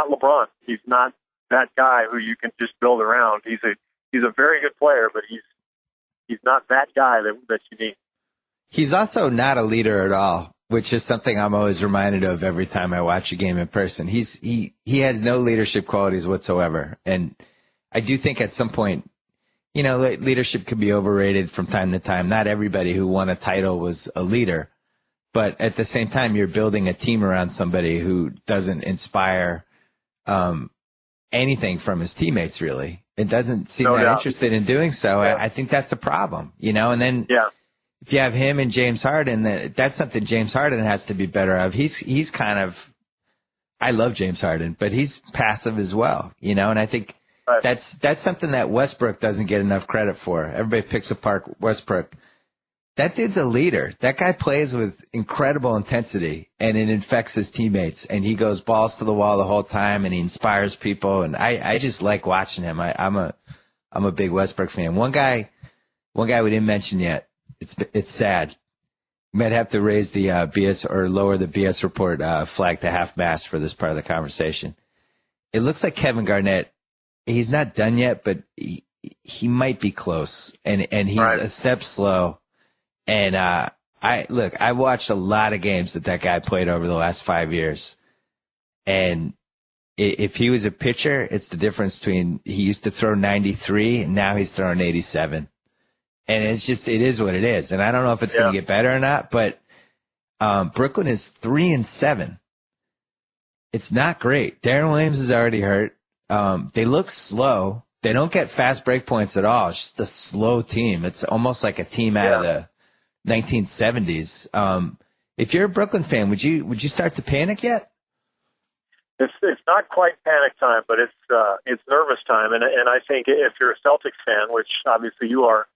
LeBron. He's not that guy who you can just build around. He's a very good player, but he's not that guy that you need. He's also not a leader at all, which is something I'm always reminded of every time I watch a game in person. He has no leadership qualities whatsoever. And I do think at some point, leadership can be overrated from time to time. Not everybody who won a title was a leader. But at the same time, you're building a team around somebody who doesn't inspire anything from his teammates, really. It doesn't seem interested in doing so. Yeah. I think that's a problem, And then if you have him and James Harden, that's something James Harden has to be better of. He's kind of, I love James Harden, but he's passive as well, And I think that's something that Westbrook doesn't get enough credit for. Everybody picks apart Westbrook. That dude's a leader. That guy plays with incredible intensity, and it infects his teammates, and he goes balls to the wall the whole time, and he inspires people, and I just like watching him. I'm a big Westbrook fan. One guy we didn't mention yet. It's sad. We might have to raise the BS or lower the BS report flag to half mast for this part of the conversation. It looks like Kevin Garnett, he's not done yet, but he might be close, and he's a step slow. And I watched a lot of games that guy played over the last 5 years, and if he was a pitcher, it's the difference between he used to throw 93 and now he's throwing 87. And it is what it is. And I don't know if it's going to get better or not, but Brooklyn is 3-7. It's not great. Darren Williams is already hurt. They look slow. They don't get fast break points at all. It's just a slow team. It's almost like a team out of the 1970s. If you're a Brooklyn fan, would you start to panic yet? It's not quite panic time, but it's nervous time. And I think if you're a Celtics fan, which obviously you are,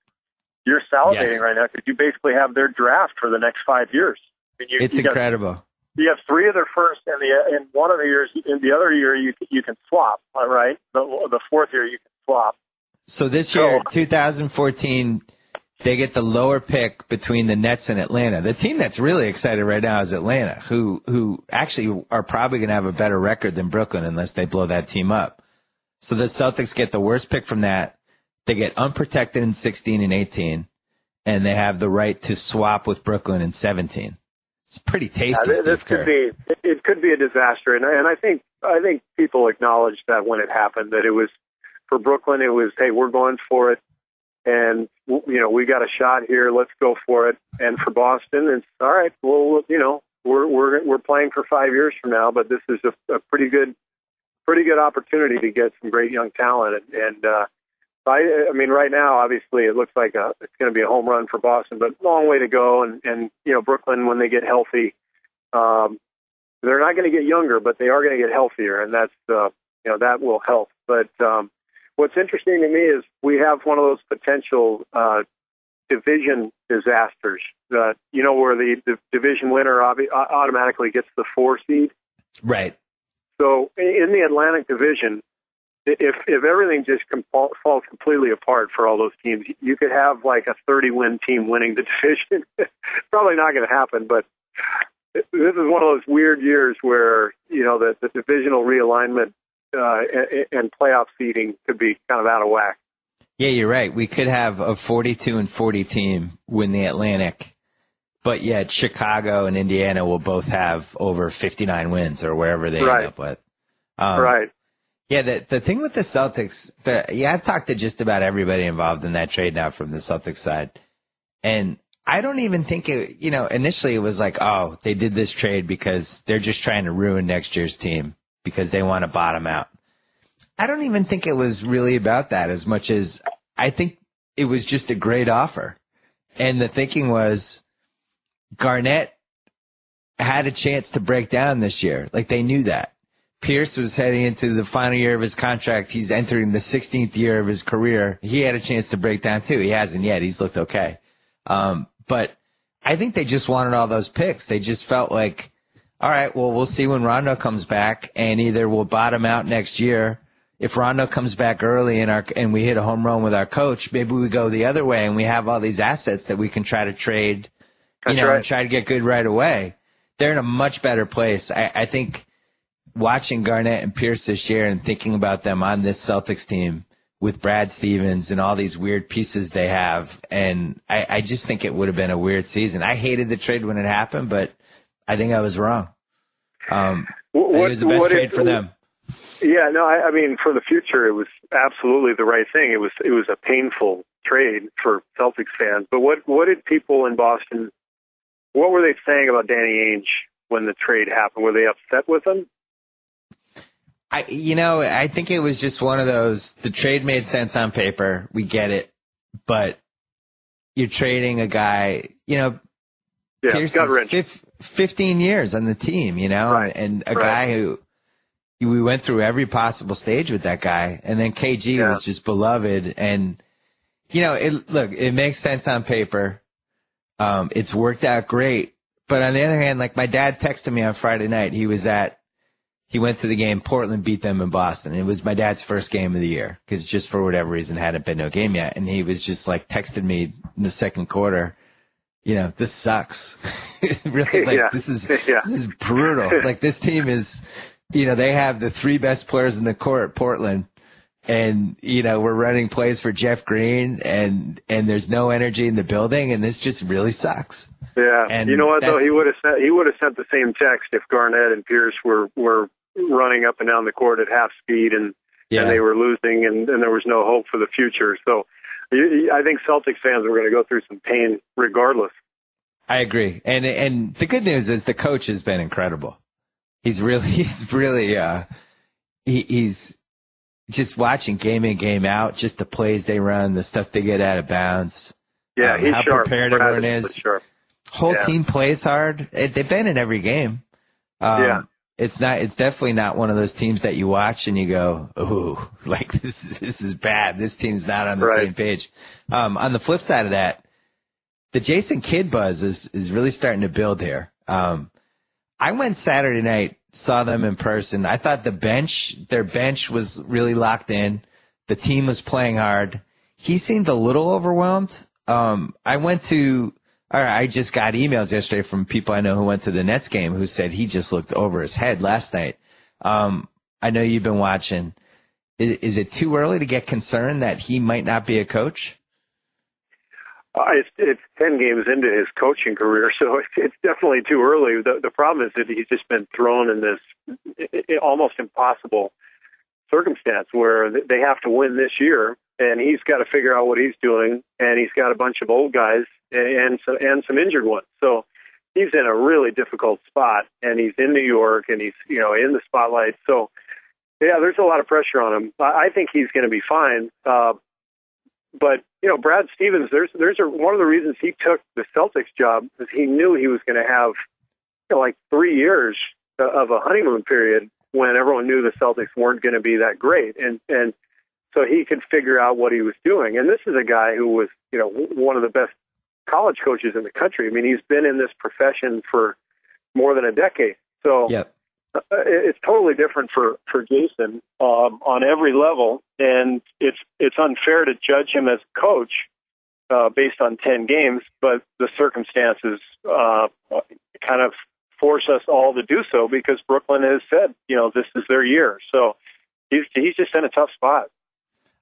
you're salivating right now because you basically have their draft for the next 5 years. It's incredible. You have 3 of their first, and in one of the years, in the other year you can swap. All right, the fourth year you can swap. So this year, 2014, they get the lower pick between the Nets and Atlanta. The team that's really excited right now is Atlanta, who actually are probably going to have a better record than Brooklyn unless they blow that team up. So the Celtics get the worst pick from that. They get unprotected in 16 and 18, and they have the right to swap with Brooklyn in 17. It's pretty tasty. This could be a disaster, and I think people acknowledged that when it happened, that it was for Brooklyn. It was, hey, we're going for it, and we got a shot here. Let's go for it. And for Boston, it's all right. Well, we're playing for 5 years from now, but this is a pretty good opportunity to get some great young talent. And I mean, right now, obviously, it looks like it's going to be a home run for Boston, but long way to go. And Brooklyn, when they get healthy, they're not going to get younger, but they are going to get healthier, and that's that will help. But what's interesting to me is we have one of those potential division disasters. Where the division winner automatically gets the 4 seed. Right. So in the Atlantic Division, if everything just falls completely apart for all those teams, you could have like a 30-win team winning the division. Probably not going to happen, but this is one of those weird years where the divisional realignment and playoff seeding could be kind of out of whack. Yeah, you're right. We could have a 42-40 team win the Atlantic, but yet Chicago and Indiana will both have over 59 wins or wherever they end up with. Right. Yeah, the thing with the Celtics, I've talked to just about everybody involved in that trade now from the Celtics side. And I don't even think initially it was like, oh, they did this trade because they're just trying to ruin next year's team because they want to bottom out. I don't even think it was really about that as much as I think it was just a great offer. And the thinking was Garnett had a chance to break down this year. Like they knew that. Pierce was heading into the final year of his contract. He's entering the 16th year of his career. He had a chance to break down too. He hasn't yet. He's looked okay. But I think they just wanted all those picks. They just felt like, all right, well, we'll see when Rondo comes back, and either we'll bottom out next year. If Rondo comes back early and we hit a home run with our coach, maybe we go the other way and we have all these assets that we can try to trade, and try to get good right away. They're in a much better place. I think watching Garnett and Pierce this year and thinking about them on this Celtics team with Brad Stevens and all these weird pieces they have, and I just think it would have been a weird season. I hated the trade when it happened, but I think I was wrong. It was the best trade for them. Yeah, no, I mean, for the future, it was absolutely the right thing. It was a painful trade for Celtics fans. But what did people in Boston, what were they saying about Danny Ainge when the trade happened? Were they upset with him? I think it was just one of those, the trade made sense on paper. We get it. But you're trading a guy, Pierce is 15 years on the team, and a guy who we went through every possible stage with that guy. And then KG was just beloved. And, it makes sense on paper. It's worked out great. But on the other hand, like my dad texted me on Friday night, he went to the game. Portland beat them in Boston. It was my dad's first game of the year because just for whatever reason hadn't been no game yet. And he was just like texted me in the second quarter, this sucks. Really, this is brutal. Like this team is, they have the 3 best players in the court at Portland. And, we're running plays for Jeff Green and there's no energy in the building. And this just really sucks. Yeah. And you know what though? He would have sent the same text if Garnett and Pierce were running up and down the court at half speed, and they were losing, and there was no hope for the future. So I think Celtics fans are going to go through some pain regardless. I agree. And the good news is the coach has been incredible. He's just watching game in, game out, just the plays they run, the stuff they get out of bounds. Yeah, he's how sharp. prepared everyone is. Whole team plays hard. They've been in every game. It's definitely not one of those teams that you watch and you go, ooh, like this is bad. This team's not on the same page. On the flip side of that, the Jason Kidd buzz is really starting to build here. I went Saturday night, saw them in person. I thought their bench was really locked in. The team was playing hard. He seemed a little overwhelmed. I just got emails yesterday from people I know who went to the Nets game who said he just looked over his head last night. I know you've been watching. Is it too early to get concerned that he might not be a coach? It's 10 games into his coaching career, so it's definitely too early. The problem is that he's just been thrown in this almost impossible circumstance where they have to win this year, and he's got to figure out what he's doing, and he's got a bunch of old guys and some injured ones. So he's in a really difficult spot, and he's in New York, and he's in the spotlight. So yeah, there's a lot of pressure on him. I think he's going to be fine. But Brad Stevens, there's one of the reasons he took the Celtics job is he knew he was going to have like 3 years of a honeymoon period when everyone knew the Celtics weren't going to be that great, and so he could figure out what he was doing. And this is a guy who was one of the best college coaches in the country. I mean, he's been in this profession for more than a decade. So it's totally different for Jason on every level, and it's unfair to judge him as a coach based on 10 games, but the circumstances kind of force us all to do so because Brooklyn has said, this is their year. So he's just in a tough spot.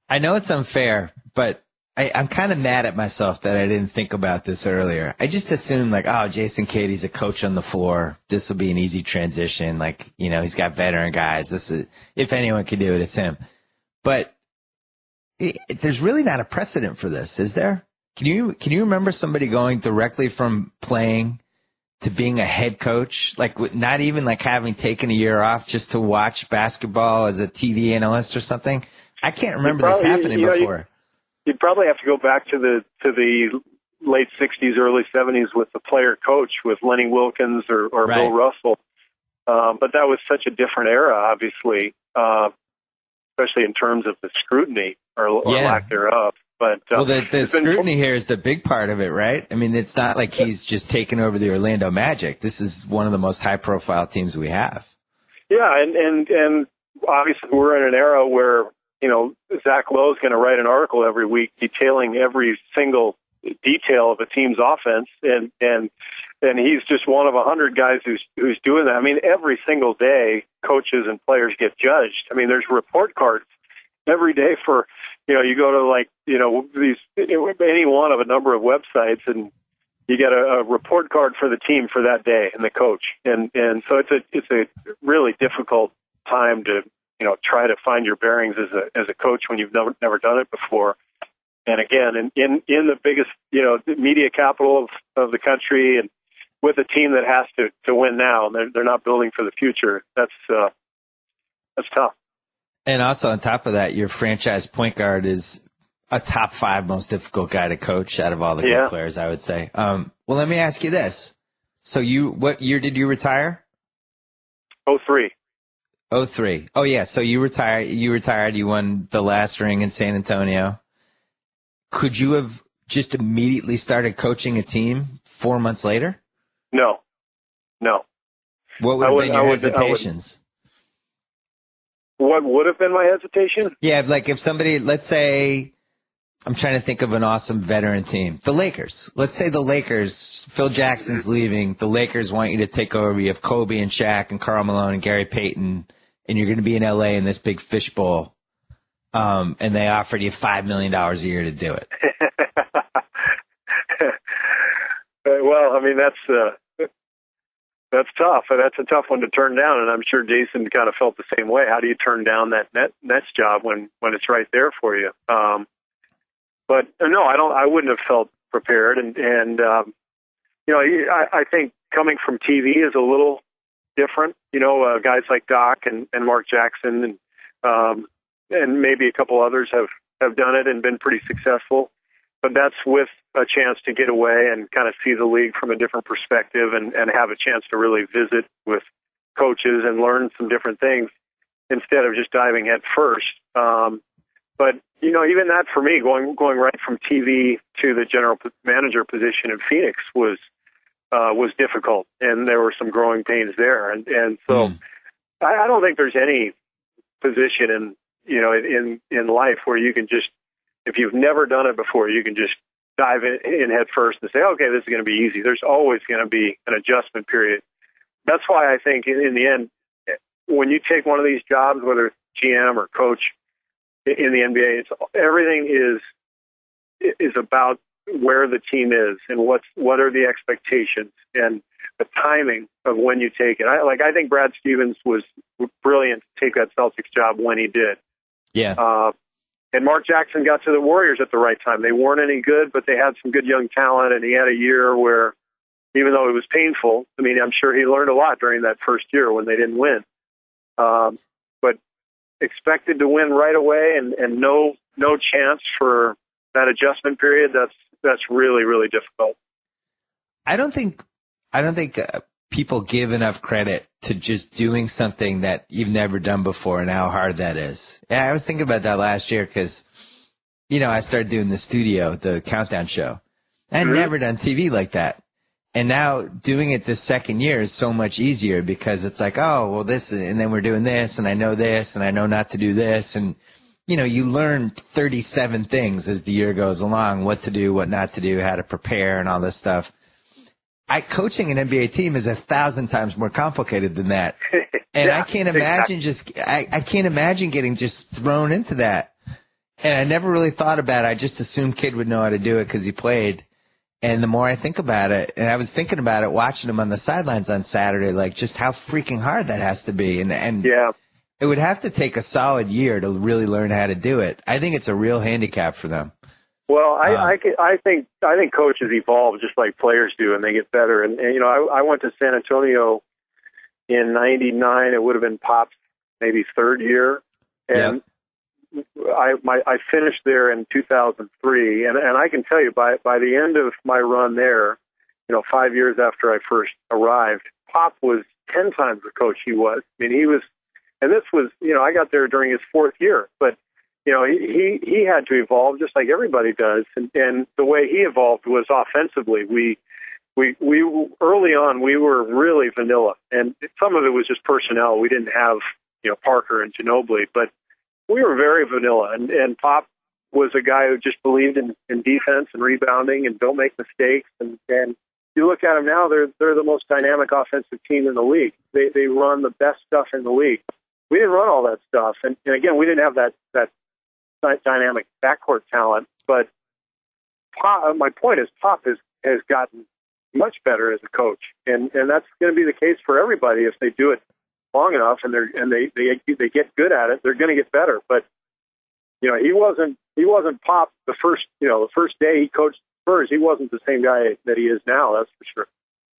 I know it's unfair, but I'm kind of mad at myself that I didn't think about this earlier. I just assumed Jason Kidd, he's a coach on the floor. This will be an easy transition. He's got veteran guys. If anyone can do it, it's him. But there's really not a precedent for this, is there? Can you remember somebody going directly from playing to being a head coach? Not even having taken a year off just to watch basketball as a TV analyst or something? I can't remember this happening before. You'd probably have to go back to the late 60s, early 70s with the player coach with Lenny Wilkins or Bill Russell. But that was such a different era, obviously, especially in terms of the scrutiny or lack thereof. But the scrutiny here is the big part of it, right? I mean, it's not like he's just taken over the Orlando Magic. This is one of the most high-profile teams we have. Yeah, and obviously we're in an era where Zach Lowe's going to write an article every week detailing every single detail of a team's offense, and he's just one of 100 guys who's doing that. I mean, every single day, coaches and players get judged. I mean, there's report cards every day for you go to these any one of a number of websites, and you get a report card for the team for that day and the coach, and so it's a really difficult time to try to find your bearings as a coach when you've never done it before. And again, in the biggest media capital of the country, and with a team that has to win now, and they're not building for the future. That's tough. And also on top of that, your franchise point guard is a top 5 most difficult guy to coach out of all the good players, I would say. Well, let me ask you this: so what year did you retire? 2003. 2003. Oh yeah. So you retired. You won the last ring in San Antonio. Could you have just immediately started coaching a team 4 months later? No. What would have been your hesitations? What would have been my hesitation? Yeah, if somebody, let's say, I'm trying to think of an awesome veteran team. The Lakers. Let's say the Lakers, Phil Jackson's leaving. The Lakers want you to take over. You have Kobe and Shaq and Karl Malone and Gary Payton, and you're going to be in LA in this big fishbowl. And they offered you $5 million a year to do it. Well, I mean, That's tough. That's a tough one to turn down, and I'm sure Jason kind of felt the same way. How do you turn down that Nets job when it's right there for you? But no, I wouldn't have felt prepared, and I think coming from TV is a little different. Guys like Doc and Mark Jackson and maybe a couple others have done it and been pretty successful. But that's with a chance to get away and kind of see the league from a different perspective and have a chance to really visit with coaches and learn some different things instead of just diving head first. But, even that for me, going right from TV to the general manager position in Phoenix was difficult, and there were some growing pains there. And so I don't think there's any position in life where you can just, if you've never done it before, you can just dive in head first and say, okay, this is going to be easy. There's always going to be an adjustment period. That's why I think in the end, when you take one of these jobs, whether it's GM or coach in the NBA, everything is about where the team is and what are the expectations and the timing of when you take it. I think Brad Stevens was brilliant to take that Celtics job when he did. Yeah. And Mark Jackson got to the Warriors at the right time. They weren't any good, but they had some good young talent, and he had a year where, even though it was painful, I'm sure he learned a lot during that first year when they didn't win. But expected to win right away and no chance for that adjustment period, that's really, really difficult. I don't think people give enough credit to just doing something that you've never done before and how hard that is. Yeah, I was thinking about that last year because, I started doing the studio, the countdown show. I had never done TV like that. And now doing it this second year is so much easier because it's like, oh, well, this, and then we're doing this, and I know this, and I know not to do this. And, you learn 37 things as the year goes along, what to do, what not to do, how to prepare, and all this stuff. Coaching an NBA team is 1,000 times more complicated than that. And yeah, I can't imagine I can't imagine getting just thrown into that. And I never really thought about it. I just assumed Kid would know how to do it because he played. And the more I think about it, and I was thinking about it watching him on the sidelines on Saturday, like just how freaking hard that has to be. And yeah, it would have to take a solid year to really learn how to do it. I think it's a real handicap for them. Well, I think coaches evolve just like players do, and they get better. And I went to San Antonio in '99. It would have been Pop's maybe third year, and I finished there in 2003. And I can tell you, by the end of my run there, 5 years after I first arrived, Pop was 10 times the coach he was. He was, and this was, I got there during his fourth year, but. He had to evolve just like everybody does, and the way he evolved was offensively. We early on we were really vanilla, and some of it was just personnel. We didn't have Parker and Ginobili, but we were very vanilla. And Pop was a guy who just believed in defense and rebounding and don't make mistakes. And you look at them now; they're the most dynamic offensive team in the league. They run the best stuff in the league. We didn't run all that stuff, and again, we didn't have that dynamic backcourt talent, but my point is Pop has gotten much better as a coach, and that's going to be the case for everybody if they do it long enough and they get good at it. They're going to get better. But he wasn't Pop the first day he coached Spurs. He wasn't the same guy that he is now. That's for sure.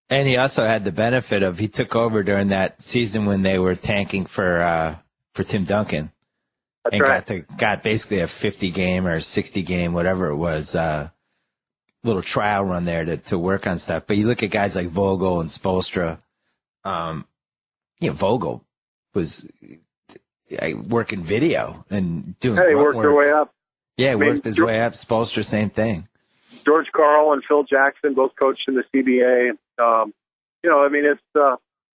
And he also had the benefit of he took over during that season when they were tanking for Tim Duncan. That's and right. got basically a 50 game or 60 game, whatever it was, little trial run there to work on stuff. But you look at guys like Vogel and Spoelstra. Vogel was working video and doing. They worked their way up. Yeah, worked his way up. Spoelstra, same thing. George Karl and Phil Jackson both coached in the CBA. It's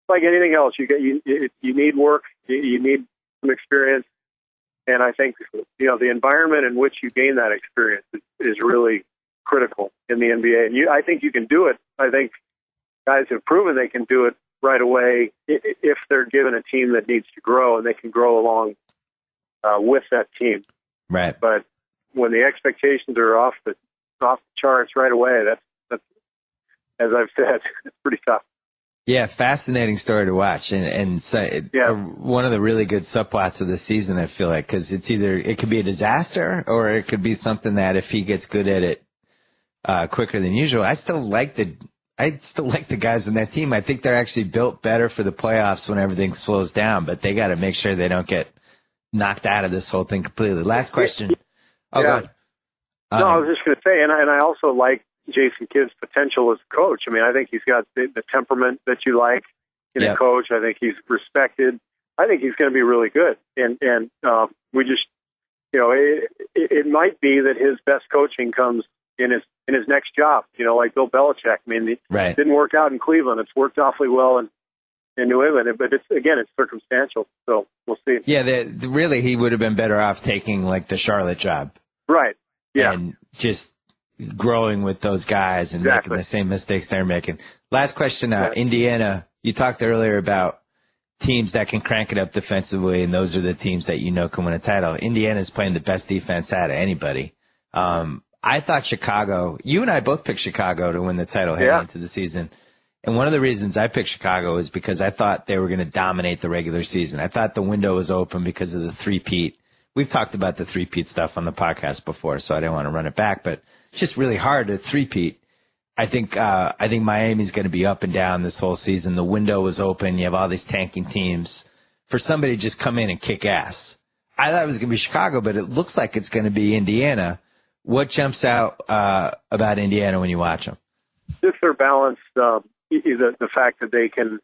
like anything else. You need work. You need some experience. And I think, the environment in which you gain that experience is really critical in the NBA. And I think you can do it. I think guys have proven they can do it right away if they're given a team that needs to grow, and they can grow along with that team. Right. But when the expectations are off the charts right away, that's as I've said, it's pretty tough. Yeah, fascinating story to watch, and so one of the really good subplots of the season, I feel like, because it could be a disaster or it could be something that if he gets good at it quicker than usual. I still like the guys on that team. I think they're actually built better for the playoffs when everything slows down, but they got to make sure they don't get knocked out of this whole thing completely. Last question. Oh, go ahead. No, I was just going to say, and I also like Jason Kidd's potential as a coach. I mean, I think he's got the temperament that you like in a coach. I think he's respected. I think he's going to be really good. And we just, it might be that his best coaching comes in his next job, like Bill Belichick. I mean, it didn't work out in Cleveland. It's worked awfully well in New England, but it's circumstantial. So we'll see. Yeah, really, he would have been better off taking like the Charlotte job. Right. Yeah. And just growing with those guys and making the same mistakes they're making. Last question, Indiana, you talked earlier about teams that can crank it up defensively, and those are the teams that can win a title. Indiana's playing the best defense out of anybody. I thought Chicago, you and I both picked Chicago to win the title heading into the season. And one of the reasons I picked Chicago is because I thought they were going to dominate the regular season. I thought the window was open because of the three-peat. We've talked about the three-peat stuff on the podcast before, so I didn't want to run it back, but it's just really hard to three-peat. I think Miami's going to be up and down this whole season. The window was open. You have all these tanking teams. For somebody to just come in and kick ass, I thought it was going to be Chicago, but it looks like it's going to be Indiana. What jumps out about Indiana when you watch them? Just their balance, the fact that they can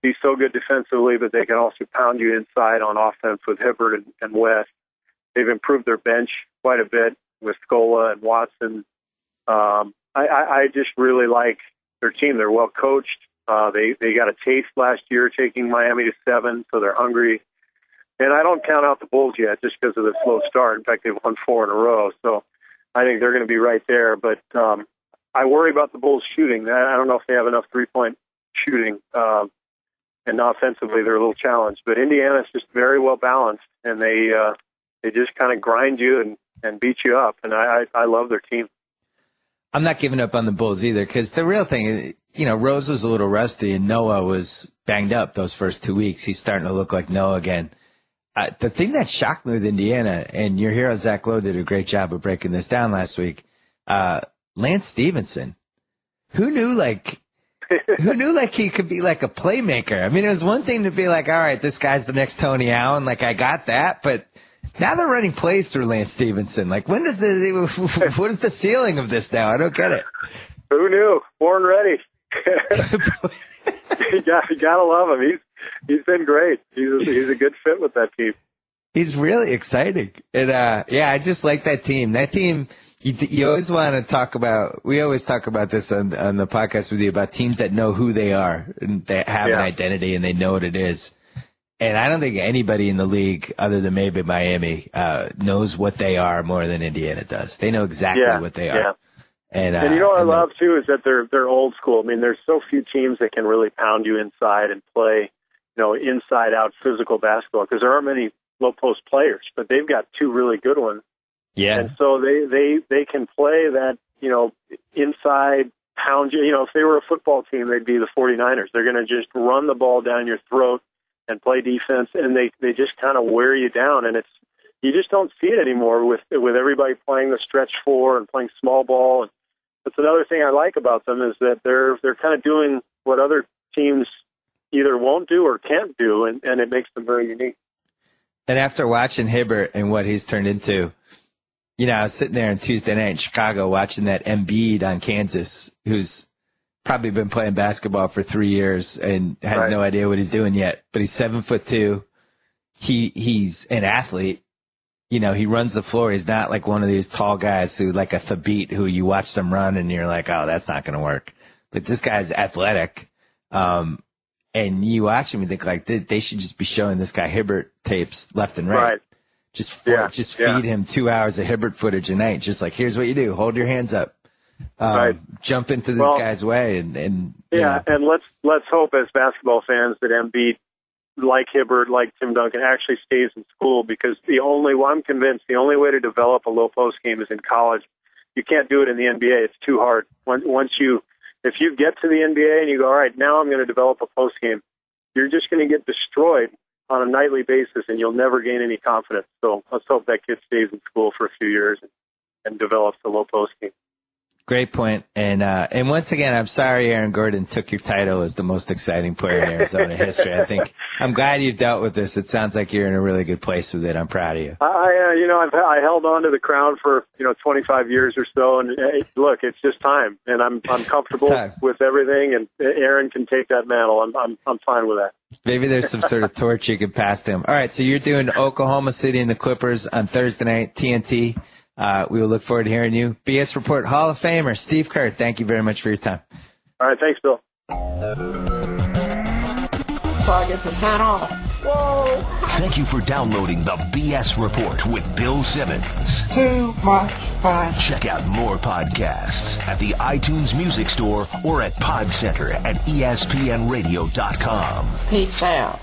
be so good defensively, but they can also pound you inside on offense with Hibbert and West. They've improved their bench quite a bit with Scola and Watson. I just really like their team. They're well coached. They got a taste last year taking Miami to 7, so they're hungry. And I don't count out the Bulls yet just because of the slow start. In fact, they've won 4 in a row, so I think they're going to be right there. But I worry about the Bulls shooting. I don't know if they have enough three-point shooting. And offensively, they're a little challenged. But Indiana's just very well balanced, and they just kind of grind you and beat you up. And I love their team. I'm not giving up on the Bulls either, because the real thing is, Rose was a little rusty and Noah was banged up those first 2 weeks. He's starting to look like Noah again. The thing that shocked me with Indiana, and your hero Zach Lowe did a great job of breaking this down last week, Lance Stevenson. Who knew he could be like a playmaker? I mean, it was one thing to be like, all right, this guy's the next Tony Allen. Like, I got that, but now they're running plays through Lance Stevenson. Like, what is the ceiling of this now? I don't get it. Who knew? Born ready. You gotta love him. He's been great. He's a good fit with that team. He's really exciting. And, I just like that team. That team, you always want to talk about, we always talk about this on the podcast with you about teams that know who they are and they have an identity and they know what it is. And I don't think anybody in the league other than maybe Miami, knows what they are more than Indiana does. They know exactly what they are. Yeah. And what I love too is that they're old school. I mean, there's so few teams that can really pound you inside and play, inside out physical basketball because there aren't many low post players, but they've got 2 really good ones. Yeah. And so they can play that, inside pound you. If they were a football team, they'd be the 49ers. They're going to just run the ball down your throat and play defense, and they just kind of wear you down. And you just don't see it anymore with everybody playing the stretch 4 and playing small ball. And that's another thing I like about them is that they're kind of doing what other teams either won't do or can't do, and it makes them very unique. And after watching Hibbert and what he's turned into, I was sitting there on Tuesday night in Chicago watching that Embiid on Kansas, who's probably been playing basketball for 3 years and has no idea what he's doing yet. But he's 7'2". He's an athlete. He runs the floor. He's not like one of these tall guys who like a Thabit who you watch them run and you're like, oh, that's not going to work. But this guy's athletic. And you watch him and think like they should just be showing this guy Hibbert tapes left and right. Just feed him 2 hours of Hibbert footage a night. Just like, here's what you do. Hold your hands up. Jump into this guy's way. And let's hope as basketball fans that Embiid, like Hibbert, like Tim Duncan, actually stays in school because I'm convinced the only way to develop a low post game is in college. You can't do it in the NBA. It's too hard. Once you If you get to the NBA and you go, all right, now I'm going to develop a post game, you're just going to get destroyed on a nightly basis, and you'll never gain any confidence. So let's hope that kid stays in school for a few years and develops a low post game. Great point. And once again, I'm sorry Aaron Gordon took your title as the most exciting player in Arizona history. I'm glad you dealt with this. It sounds like you're in a really good place with it. I'm proud of you. I held on to the crown for 25 years or so, and look, it's just time, and I'm comfortable with everything, and Aaron can take that mantle. I'm fine with that. Maybe there's some sort of torch you can pass to him. All right, so you're doing Oklahoma City and the Clippers on Thursday night, TNT. We will look forward to hearing you. BS Report Hall of Famer Steve Kerr, thank you very much for your time. All right, thanks, Bill. So I get to sign off. Whoa. Thank you for downloading the BS Report with Bill Simmons. Too much fun. Check out more podcasts at the iTunes Music Store or at PodCenter at ESPNRadio.com. Peace out.